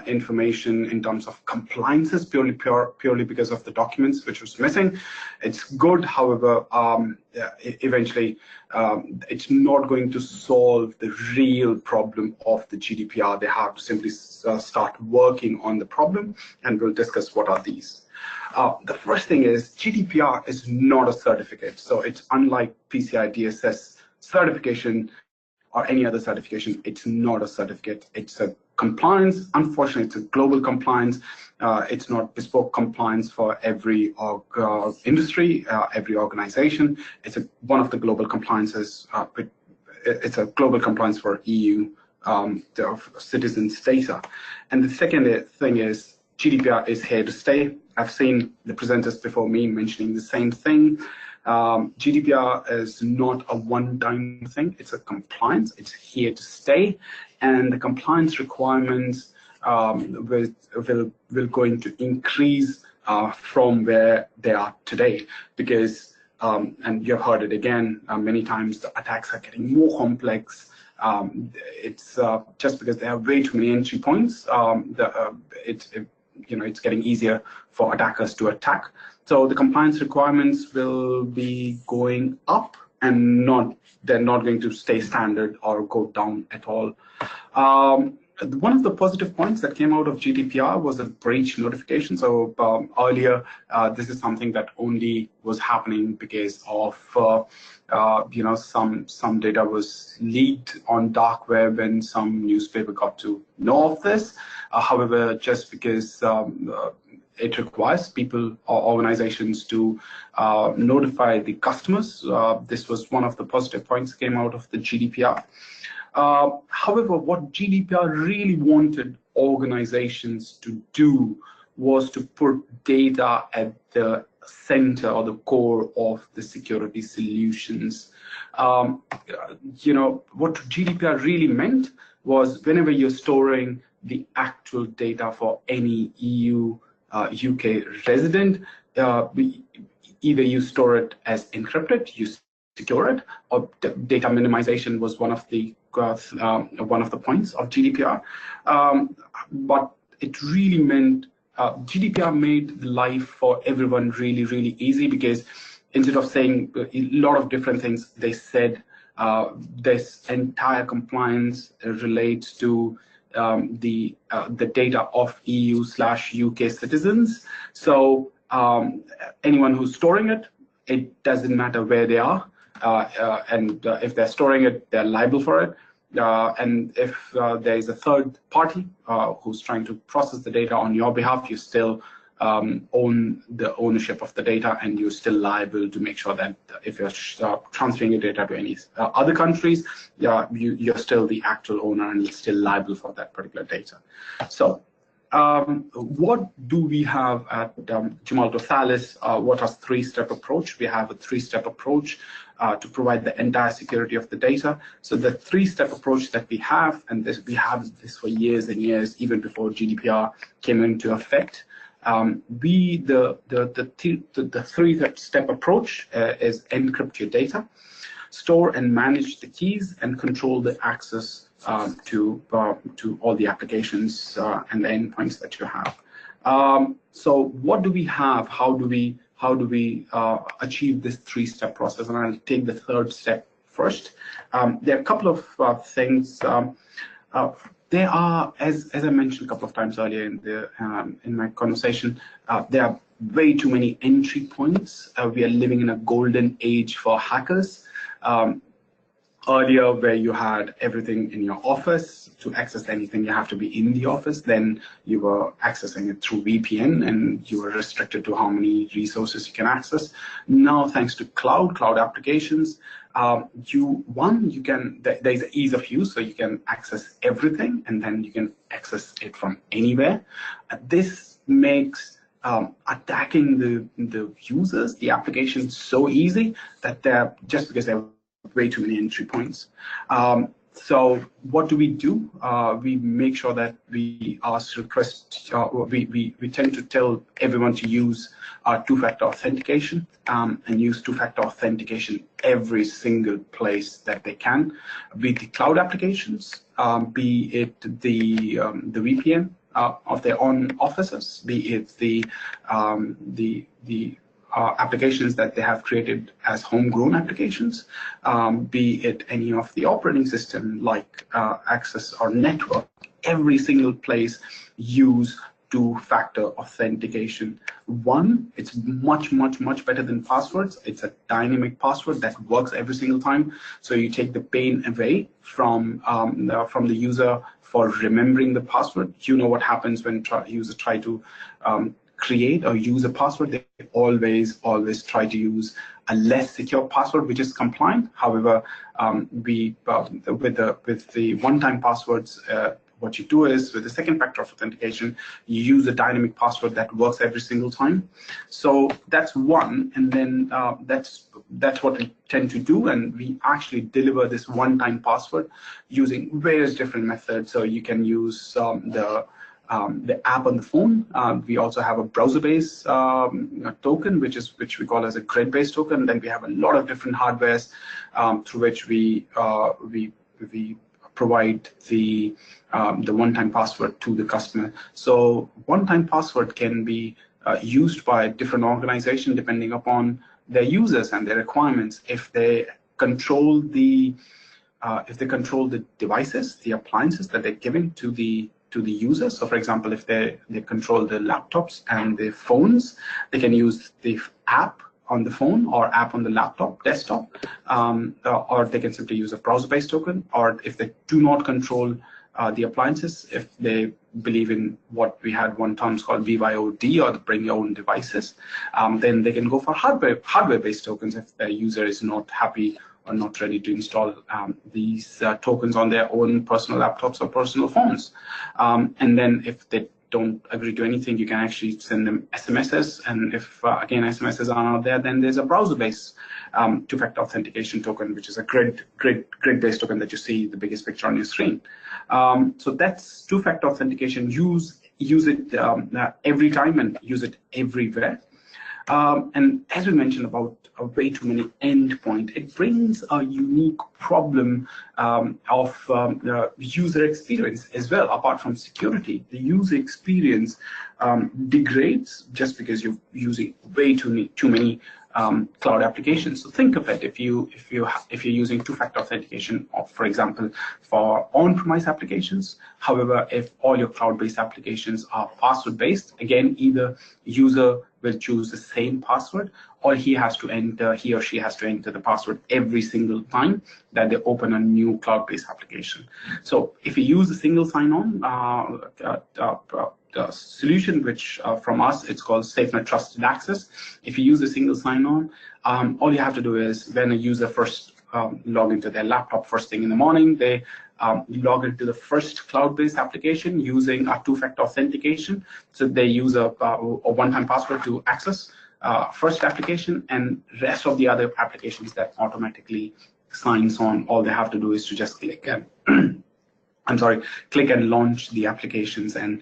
information in terms of compliances purely because of the documents which was missing. It's good, however, eventually it's not going to solve the real problem of the GDPR. They have to simply start working on the problem, and we'll discuss what are these. The first thing is GDPR is not a certificate, so it's unlike PCI DSS certification or any other certification. It's not a certificate. It's a compliance. Unfortunately, it's a global compliance. It's not bespoke compliance for every industry, every organization. It's one of the global compliances. It's a global compliance for EU citizens' data. And the second thing is GDPR is here to stay. I've seen the presenters before me mentioning the same thing. GDPR is not a one-time thing. It's a compliance. It's here to stay, and the compliance requirements will going to increase from where they are today, because and you've heard it again many times, the attacks are getting more complex. It's just because there are way too many entry points. It's getting easier for attackers to attack. So the compliance requirements will be going up, and they're not going to stay standard or go down at all. One of the positive points that came out of GDPR was a breach notification. So earlier, this is something that only was happening because of some data was leaked on dark web, and some newspaper got to know of this. However, just because it requires people or organizations to notify the customers, this was one of the positive points that came out of the GDPR. However, what GDPR really wanted organizations to do was to put data at the center or the core of the security solutions. What GDPR really meant was, whenever you're storing the actual data for any EU, UK resident, either you store it as encrypted, you secure it, or data minimization was one of the points of GDPR. But it really meant GDPR made life for everyone really, really easy, because instead of saying a lot of different things, they said this entire compliance relates to the data of EU/UK citizens. So anyone who's storing it, it doesn't matter where they are, and if they're storing it, they're liable for it. And if there is a third party who's trying to process the data on your behalf, you still own the ownership of the data, and you're still liable to make sure that if you're transferring your data to any other countries, you're still the actual owner and you're still liable for that particular data. So what do we have at Gemalto Thales? What is a three-step approach? We have a three-step approach to provide the entire security of the data. So the three-step approach that we have, and we have this for years and years, even before GDPR came into effect. The three-step approach is encrypt your data, store and manage the keys, and control the access to all the applications and the endpoints that you have. So what do we have? How do we achieve this three-step process? And I'll take the third step first. There are a couple of things. There are, as I mentioned a couple of times earlier in my conversation, there are way too many entry points. We are living in a golden age for hackers. Earlier, where you had everything in your office, to access anything, you have to be in the office. Then you were accessing it through VPN, and you were restricted to how many resources you can access. Now, thanks to cloud applications, there's ease of use, so you can access everything, and then you can access it from anywhere. This makes attacking the users, the application, so easy that just because there are way too many entry points. So what do? We make sure that we ask request. We tend to tell everyone to use two-factor authentication and use two-factor authentication every single place that they can, be it the cloud applications, be it the VPN of their own offices, be it the applications that they have created as homegrown applications, be it any of the operating system like Access or Network. Every single place use two-factor authentication. One, it's much better than passwords. It's a dynamic password that works every single time. So you take the pain away from the user for remembering the password. You know what happens when users try to create or use a password. They always try to use a less secure password which is compliant. However, with the one-time passwords, what you do is, with the second factor of authentication, you use a dynamic password that works every single time. So that's one, and then that's what we tend to do, and we actually deliver this one-time password using various different methods. So you can use the app on the phone. We also have a browser-based token, which we call as a grid-based token. Then we have a lot of different hardwares through which we provide the one-time password to the customer. So one-time password can be used by different organizations depending upon their users and their requirements. If they control the devices, the appliances that they're giving to the users. So for example, if they control the laptops and the phones, they can use the app on the phone or app on the desktop, or they can simply use a browser-based token. Or if they do not control the appliances, if they believe in what we had one term called BYOD, or the bring your own devices, then they can go for hardware-based tokens if the user is not happy or not ready to install these tokens on their own personal laptops or personal phones. And then if they don't agree to anything, you can actually send them SMSs. And if, again, SMSs are not there, then there's a browser-based two-factor authentication token, which is a grid-based token that you see the biggest picture on your screen. So that's two-factor authentication. Use it every time and use it everywhere. And as we mentioned about way too many endpoints, it brings a unique problem of user experience as well. Apart from security, the user experience degrades just because you're using way too many cloud applications. So think of it: if you're using two-factor authentication, for example, for on-premise applications. However, if all your cloud-based applications are password-based, again, either user will choose the same password, or he or she has to enter the password every single time that they open a new cloud-based application. So if you use a single sign-on solution, which from us, it's called SafeNet Trusted Access. If you use a single sign-on, all you have to do is, when a user first log into their laptop first thing in the morning, they log into the first cloud-based application using a two-factor authentication. So they use a one-time password to access first application, and rest of the other applications that automatically signs on. All they have to do is to just click and click and launch the applications, and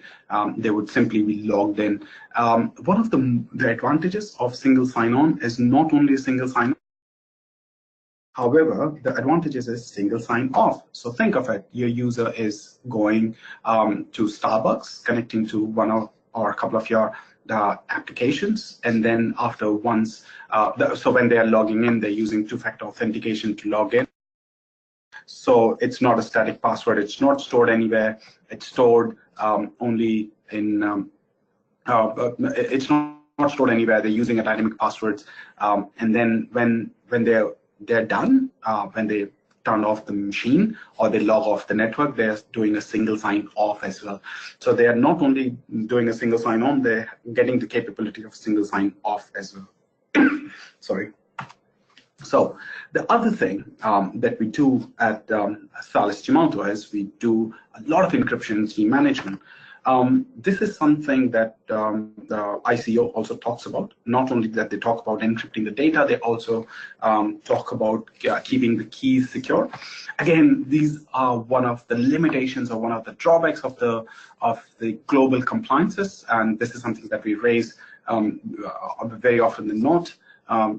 they would simply be logged in. One of the advantages of single sign-on is not only a single sign-on. However, the advantages is single sign-off. So think of it: your user is going to Starbucks, connecting to one or a couple of your applications, and then after once, so when they are logging in, they're using two-factor authentication to log in. So it's not a static password. It's not stored anywhere. It's stored only in. It's not stored anywhere. They're using a dynamic passwords, and then when they're done, when they turned off the machine or they log off the network, they're doing a single sign off as well. So they are not only doing a single sign on, they're getting the capability of single sign off as well. Sorry. So the other thing that we do at Thales Gemalto is we do a lot of encryption key management. This is something that the ICO also talks about. Not only that they talk about encrypting the data, they also talk about keeping the keys secure. Again, these are one of the limitations or one of the drawbacks of the global compliances, and this is something that we raise very often than not.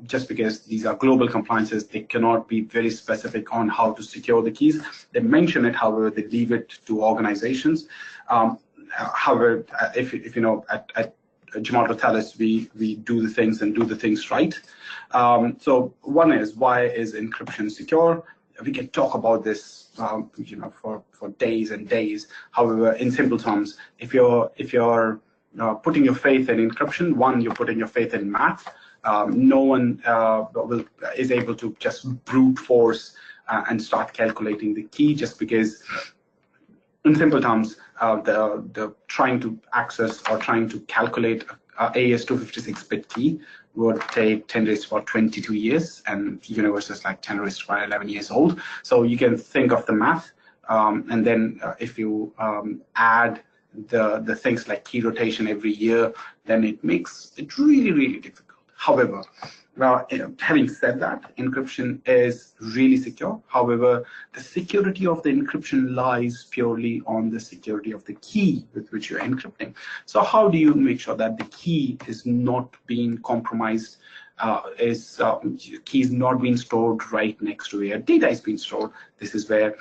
Just because these are global compliances, they cannot be very specific on how to secure the keys. They mention it, however, they leave it to organizations. However, if you know, at Gemalto Thales, we do the things and do the things right. So one is, why is encryption secure? We can talk about this, you know, for days and days. However, in simple terms, if you're putting your faith in encryption, one, you're putting your faith in math. No one is able to just brute force and start calculating the key, just because, in simple terms, the trying to access or trying to calculate AES 256-bit key would take 10 raised to power 22 years, and the universe is like 10 raised to power 11 years old. So you can think of the math, and then if you add the things like key rotation every year, then it makes it really, really difficult. However, having said that, encryption is really secure. However, the security of the encryption lies purely on the security of the key with which you're encrypting. So how do you make sure that the key is not being compromised, key is not being stored right next to where data is being stored? This is where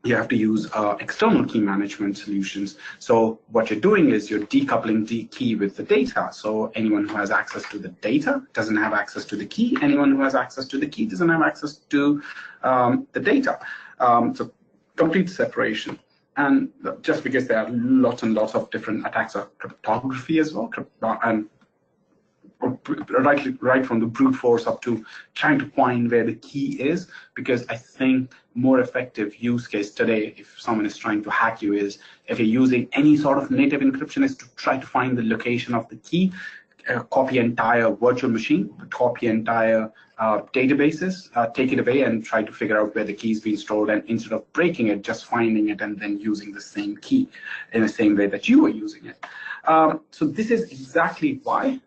you have to use external key management solutions. So what you're doing is you're decoupling the key with the data. So anyone who has access to the data doesn't have access to the key. Anyone who has access to the key doesn't have access to the data. So complete separation. And just because there are lots and lots of different attacks of cryptography as well, and right from the brute force up to trying to find where the key is, because I think more effective use case today, if someone is trying to hack you, is if you're using any sort of native encryption, is to try to find the location of the key, copy entire virtual machine, copy entire databases, take it away and try to figure out where the key is being stored, and instead of breaking it, just finding it and then using the same key in the same way that you were using it. So this is exactly why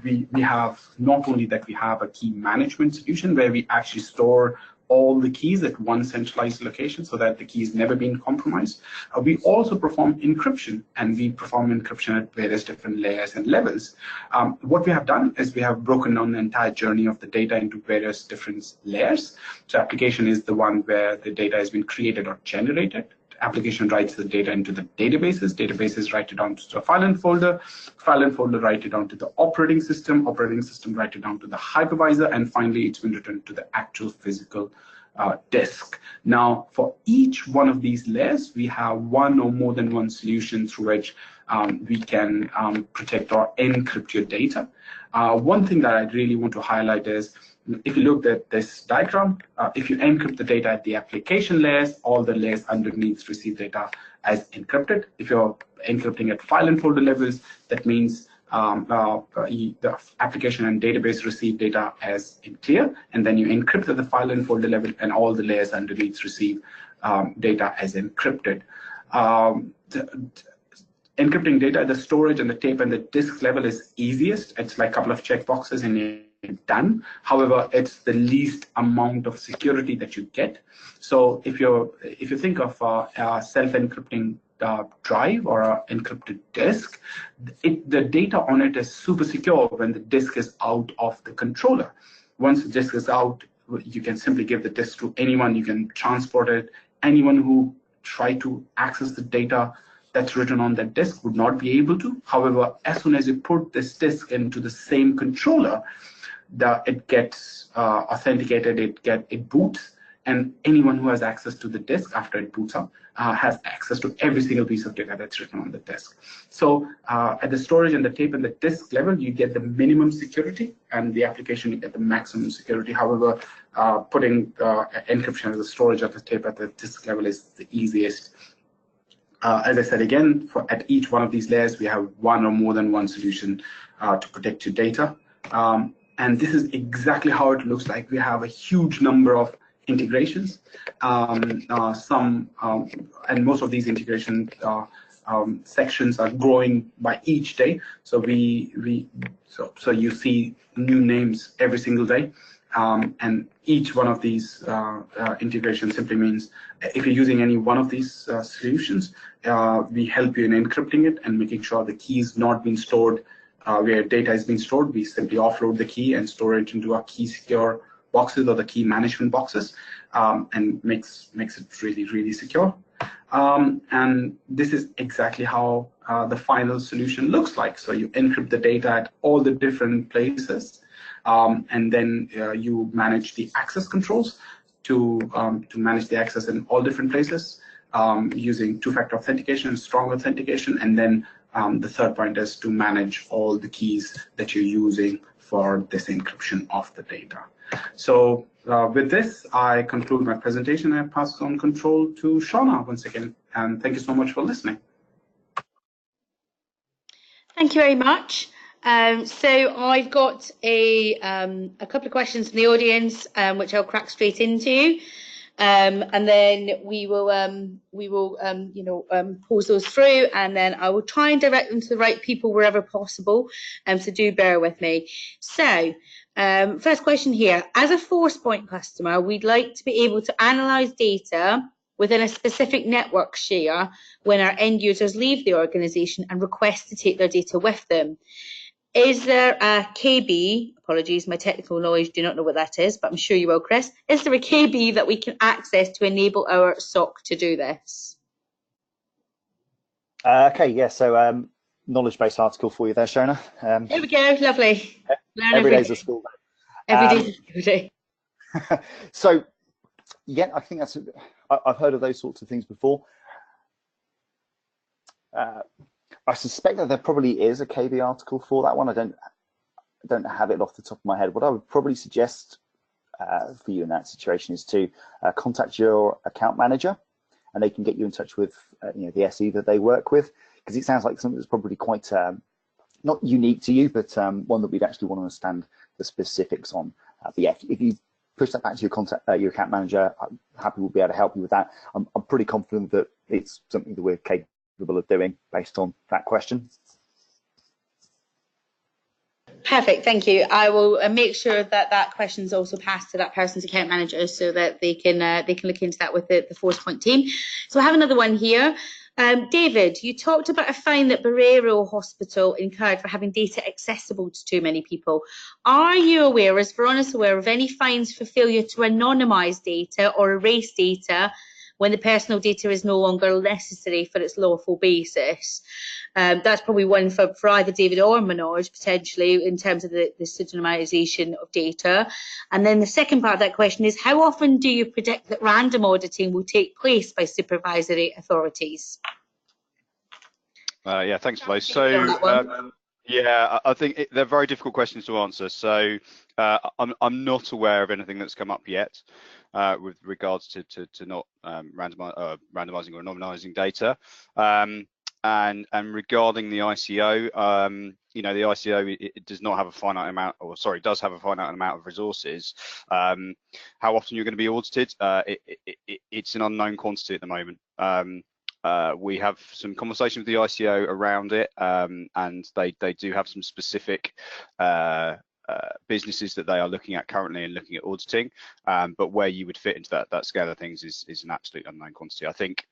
we have, not only that we have a key management solution where we actually store all the keys at one centralized location so that the key is never being compromised. We also perform encryption, and we perform encryption at various different layers and levels. What we have done is we have broken down the entire journey of the data into various different layers. So application is the one where the data has been created or generated. Application writes the data into the databases write it down to the file and folder write it down to the operating system write it down to the hypervisor, and finally it's been written to the actual physical disk. Now, for each one of these layers, we have one or more than one solution through which we can protect or encrypt your data. One thing that I really want to highlight is, if you look at this diagram, if you encrypt the data at the application layers, all the layers underneath receive data as encrypted. If you're encrypting at file and folder levels, that means the application and database receive data as in clear, and then you encrypt at the file and folder level, and all the layers underneath receive data as encrypted. Encrypting data at the storage and the tape and the disk level is easiest. It's like a couple of checkboxes and you're done. However, it's the least amount of security that you get. So if you think of a self-encrypting drive or an encrypted disk, the data on it is super secure when the disk is out of the controller. Once the disk is out, you can simply give the disk to anyone. You can transport it. Anyone who try to access the data that's written on that disk would not be able to. However, as soon as you put this disk into the same controller, it gets authenticated, it boots, and anyone who has access to the disk after it boots up has access to every single piece of data that's written on the disk. So at the storage and the tape and the disk level, you get the minimum security, and the application you get the maximum security. However, putting encryption as a storage at the tape at the disk level is the easiest. As I said again, at each one of these layers, we have one or more than one solution to protect your data. And this is exactly how it looks like. We have a huge number of integrations. And most of these integration sections are growing by each day. So so you see new names every single day. And each one of these integrations simply means if you're using any one of these solutions, we help you in encrypting it and making sure the key is not being stored where data is being stored. We simply offload the key and store it into our key secure boxes or the key management boxes, and makes it really, really secure. And this is exactly how the final solution looks like. So you encrypt the data at all the different places, and then you manage the access controls to manage the access in all different places using two-factor authentication and strong authentication. And then the third point is to manage all the keys that you're using for this encryption of the data. So with this, I conclude my presentation and pass on control to Shauna once again. And thank you so much for listening. Thank you very much. So I've got a couple of questions from the audience, which I'll crack straight into, and then we will pose those through, and then I will try and direct them to the right people wherever possible. So do bear with me. So first question here: as a Forcepoint customer, we'd like to be able to analyze data within a specific network share when our end users leave the organization and request to take their data with them. Is there a KB, apologies, my technical knowledge, do not know what that is, but I'm sure you will, Chris. Is there a KB that we can access to enable our SOC to do this? Okay, yeah, so knowledge-based article for you there, Shona. There we go, lovely. Every day's a school day. Every day's a school day. So, yeah, I think I've heard of those sorts of things before. I suspect that there probably is a KB article for that one. I don't have it off the top of my head. What I would probably suggest for you in that situation is to contact your account manager, and they can get you in touch with the SE that they work with, because it sounds like something that's probably quite not unique to you, but one that we'd actually want to understand the specifics on. But yeah, if you push that back to your account manager, I'm happy we'll be able to help you with that. I'm pretty confident that it's something that we're capable of doing based on that question. Perfect, thank you. I will make sure that that question is also passed to that person's account manager so that they can look into that with the Forcepoint team. So I have another one here. David, you talked about a fine that Barreiro Hospital incurred for having data accessible to too many people. Are you aware, is Varonis aware of any fines for failure to anonymise data or erase data when the personal data is no longer necessary for its lawful basis? That's probably one for either David or Manoj, potentially, in terms of the pseudonymisation of data. And then the second part of that question is, how often do you predict that random auditing will take place by supervisory authorities? Yeah, thanks for those. So, yeah, I think they're very difficult questions to answer. So I'm not aware of anything that's come up yet with regards to not randomizing or anonymizing data. And regarding the ICO, the ICO it does not have a finite amount, or sorry, does have a finite amount of resources. How often you're going to be audited, it's an unknown quantity at the moment. We have some conversation with the ICO around it, and they do have some specific businesses that they are looking at currently and looking at auditing, but where you would fit into that scale of things is an absolute unknown quantity. I think,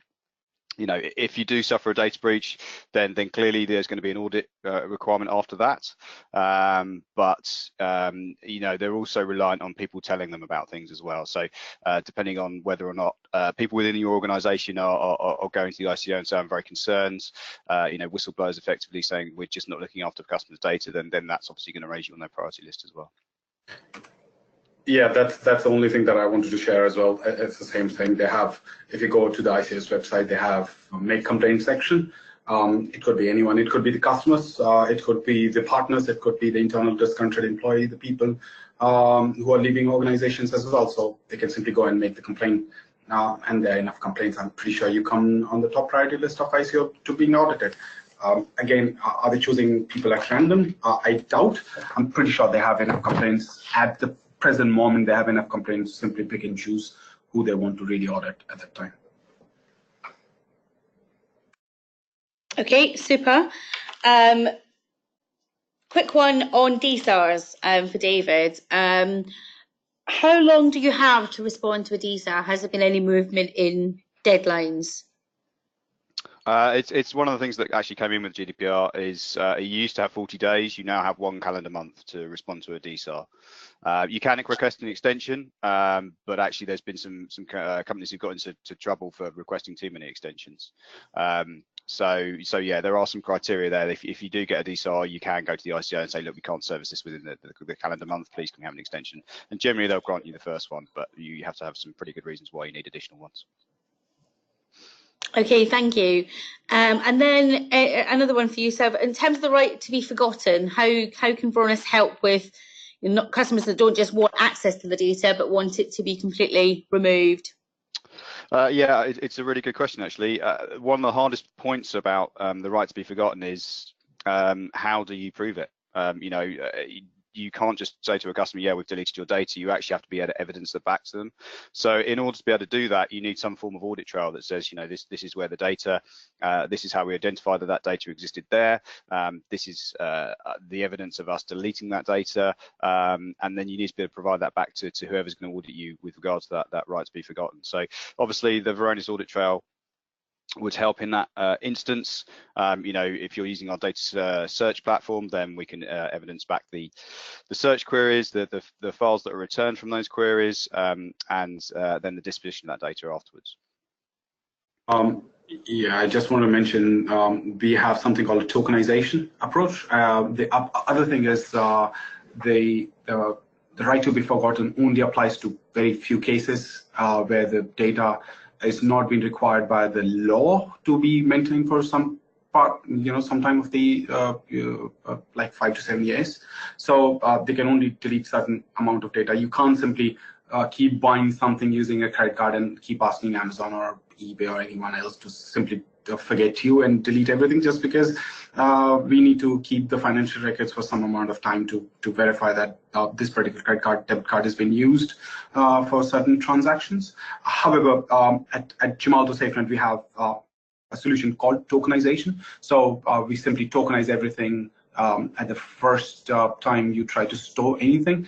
if you do suffer a data breach, then clearly there's going to be an audit requirement after that. But they're also reliant on people telling them about things as well. So depending on whether or not people within your organisation are going to the ICO and say, I'm very concerned, whistleblowers effectively saying we're just not looking after the customer's data, then that's obviously going to raise you on their priority list as well. Yeah, that's the only thing that I wanted to share as well. It's the same thing. They have, if you go to the ICS website, they have a make complaint section. It could be anyone. It could be the customers. It could be the partners. It could be the internal disgruntled employee, the people who are leaving organizations as well. So they can simply go and make the complaint. And there are enough complaints. I'm pretty sure you come on the top priority list of ICO to being audited. Again, are they choosing people at random? I doubt. I'm pretty sure they have enough complaints at the present moment. They have enough complaints to simply pick and choose who they want to really audit at that time. Okay, super. Quick one on DSARs for David. How long do you have to respond to a DSAR? Has there been any movement in deadlines? It's one of the things that actually came in with GDPR is you used to have 40 days. You now have 1 calendar month to respond to a DSAR. You can request an extension, but actually there's been some companies who've got into trouble for requesting too many extensions. So yeah, there are some criteria there. If you do get a DSAR, you can go to the ICO and say, look, we can't service this within the calendar month. Please can we have an extension? And generally they'll grant you the first one, but you have to have some pretty good reasons why you need additional ones. Okay, thank you. And then another one for you, Sev. In terms of the right to be forgotten, how can Varonis help with customers that don't just want access to the data but want it to be completely removed? Yeah, it's a really good question, actually. One of the hardest points about the right to be forgotten is how do you prove it? You can't just say to a customer, yeah, we've deleted your data. You actually have to be able to evidence that back to them. So in order to be able to do that, you need some form of audit trail that says, this is where the data, this is how we identify that data existed there. This is the evidence of us deleting that data. And then you need to be able to provide that back to whoever's going to audit you with regards to that right to be forgotten. So obviously the Varonis audit trail would help in that instance. If you're using our data search platform, then we can evidence back the search queries, the files that are returned from those queries, and then the disposition of that data afterwards. Yeah, I just want to mention we have something called a tokenization approach. The other thing is the right to be forgotten only applies to very few cases where the data is not being required by the law to be maintained for some part, some time of the like 5 to 7 years. So they can only delete certain amount of data. You can't simply keep buying something using a credit card and keep asking Amazon or eBay or anyone else to simply forget you and delete everything just because we need to keep the financial records for some amount of time to verify that this particular credit card, debit card has been used for certain transactions. However, at Gemalto SafeNet, we have a solution called tokenization. So we simply tokenize everything at the first time you try to store anything.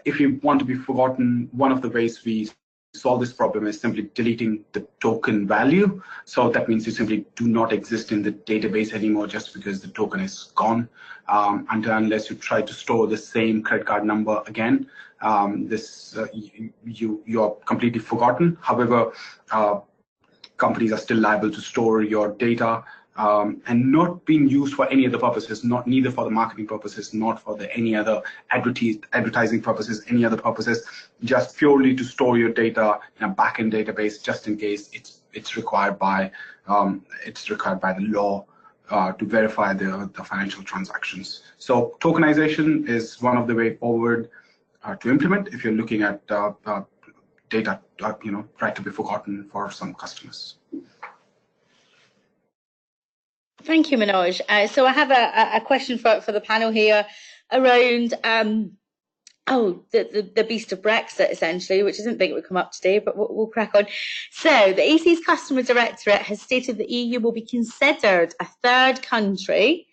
If you want to be forgotten, one of the ways we solve this problem is simply deleting the token value. So that means you simply do not exist in the database anymore just because the token is gone. Unless you try to store the same credit card number again, you're completely forgotten. However, companies are still liable to store your data and not being used for any other purposes, neither for the marketing purposes, not for any other advertising purposes, any other purposes, just purely to store your data in a backend database, just in case it's required by the law to verify the financial transactions. So tokenization is one of the way forward to implement if you're looking at data, right to be forgotten for some customers. Thank you, Manoj. So I have a question for the panel here around the beast of Brexit, essentially, which I didn't think would come up today, but we'll crack on. So the AC's Customer Directorate has stated the EU will be considered a third country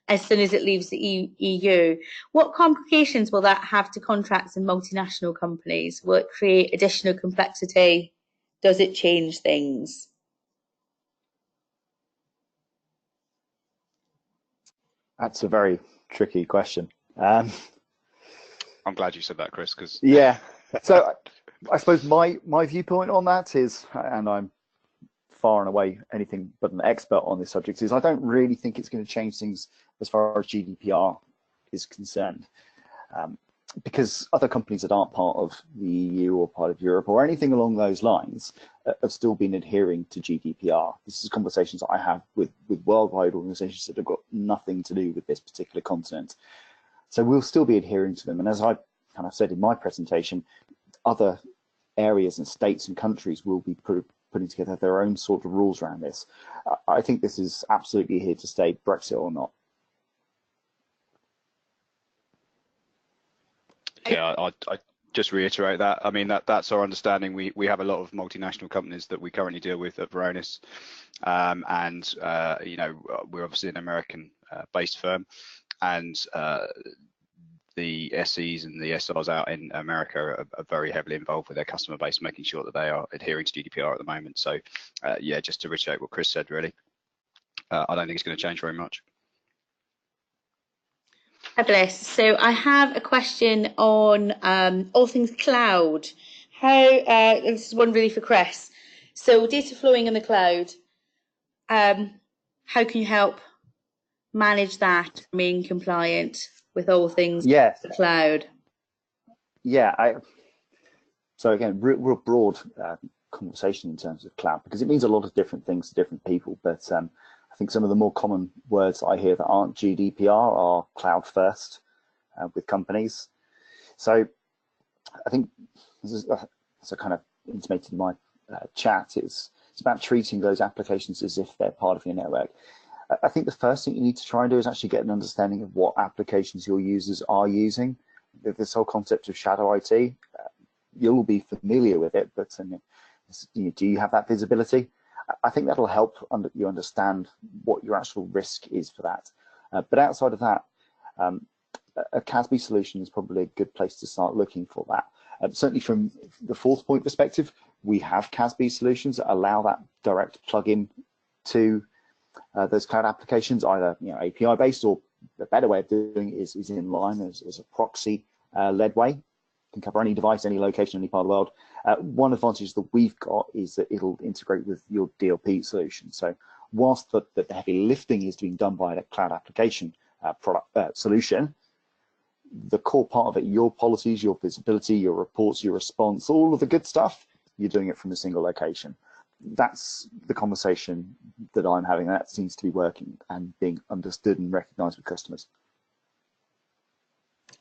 as soon as it leaves the EU. What complications will that have to contracts and multinational companies? Will it create additional complexity? Does it change things? That's a very tricky question. I'm glad you said that, Chris, because yeah. So I suppose my viewpoint on that is, and I'm far and away anything but an expert on this subject, is I don't really think it's going to change things as far as GDPR is concerned. because other companies that aren't part of the EU or part of Europe or anything along those lines have still been adhering to GDPR. This is conversations that I have with worldwide organizations that have got nothing to do with this particular continent. So we'll still be adhering to them. And as I kind of said in my presentation, other areas and states and countries will be putting together their own sort of rules around this. I think this is absolutely here to stay, Brexit or not. Yeah, I just reiterate that. I mean, that's our understanding. We have a lot of multinational companies that we currently deal with at Varonis, and you know, we're obviously an American-based firm, and the SEs and the SRs out in America are very heavily involved with their customer base, making sure that they are adhering to GDPR at the moment. So, yeah, just to reiterate what Chris said, really, I don't think it's going to change very much. Fabulous. So I have a question on all things cloud. How this is one really for Chris. So data flowing in the cloud. How can you help manage that, remain compliant with all things cloud? Yeah. So again, real broad conversation in terms of cloud, because it means a lot of different things to different people. But I think some of the more common words I hear that aren't GDPR are cloud first with companies. So I think this is as I kind of intimated in my chat, it's about treating those applications as if they're part of your network. I think the first thing you need to try and do is actually get an understanding of what applications your users are using. This whole concept of shadow IT, you'll be familiar with it, but do you have that visibility? I think that'll help you understand what your actual risk is for that. But outside of that, a CASB solution is probably a good place to start looking for that. Certainly from the Forcepoint perspective, we have CASB solutions that allow that direct plug-in to those cloud applications, either API based, or the better way of doing it is in line as a proxy led way. Can cover any device, any location, any part of the world. One advantage that we've got is that it'll integrate with your DLP solution. So whilst the heavy lifting is being done by the cloud application solution, the core part of it, your policies, your visibility, your reports, your response, all of the good stuff, you're doing it from a single location. That's the conversation that I'm having. That seems to be working and being understood and recognized with customers.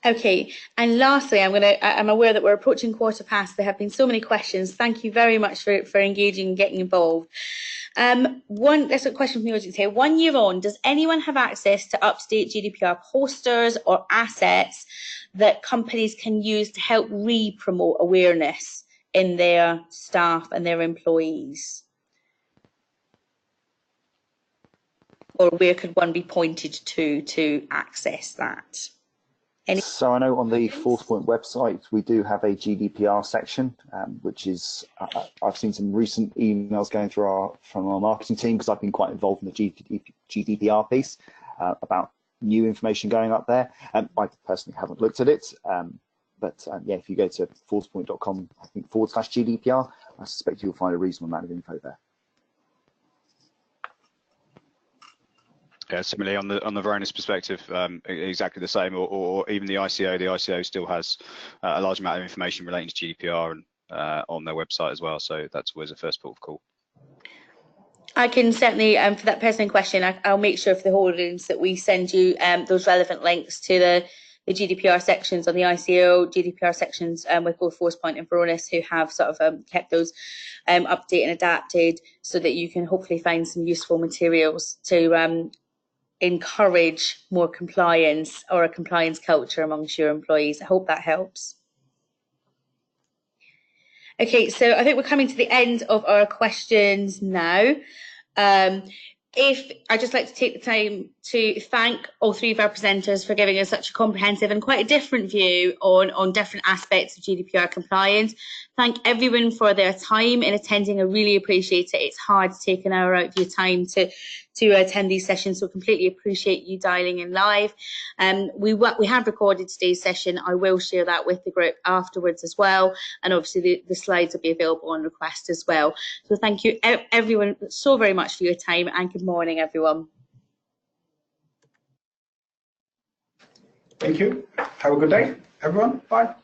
Okay, and lastly, I'm aware that we're approaching 1:15. There have been so many questions. Thank you very much for engaging and getting involved. There's a question from the audience here. 1 year on, does anyone have access to up-to-date GDPR posters or assets that companies can use to help re-promote awareness in their staff and their employees? Or where could one be pointed to access that? So I know on the Forcepoint website, we do have a GDPR section, which is, I've seen some recent emails going through from our marketing team, because I've been quite involved in the GDPR piece about new information going up there. I personally haven't looked at it, but yeah, if you go to forcepoint.com, I think /GDPR, I suspect you'll find a reasonable amount of info there. Yeah, similarly on the Varonis perspective, exactly the same, or even the ICO. The ICO still has a large amount of information relating to GDPR and on their website as well. So that's always a first port of call. I can certainly, for that person in question, I'll make sure for the whole audience that we send you those relevant links to the GDPR sections on the ICO, GDPR sections with both Forcepoint and Varonis, who have sort of kept those updated and adapted, so that you can hopefully find some useful materials to encourage more compliance, or a compliance culture amongst your employees. I hope that helps. Okay, so I think we're coming to the end of our questions now. I'd just like to take the time to thank all three of our presenters for giving us such a comprehensive and quite a different view on different aspects of GDPR compliance. Thank everyone for their time in attending. I really appreciate it. It's hard to take an hour out of your time to attend these sessions, so completely appreciate you dialing in live. We have recorded today's session. I will share that with the group afterwards as well, and obviously the slides will be available on request as well. So thank you everyone so very much for your time, and good morning everyone. Thank you. Have a good day. everyone. Bye.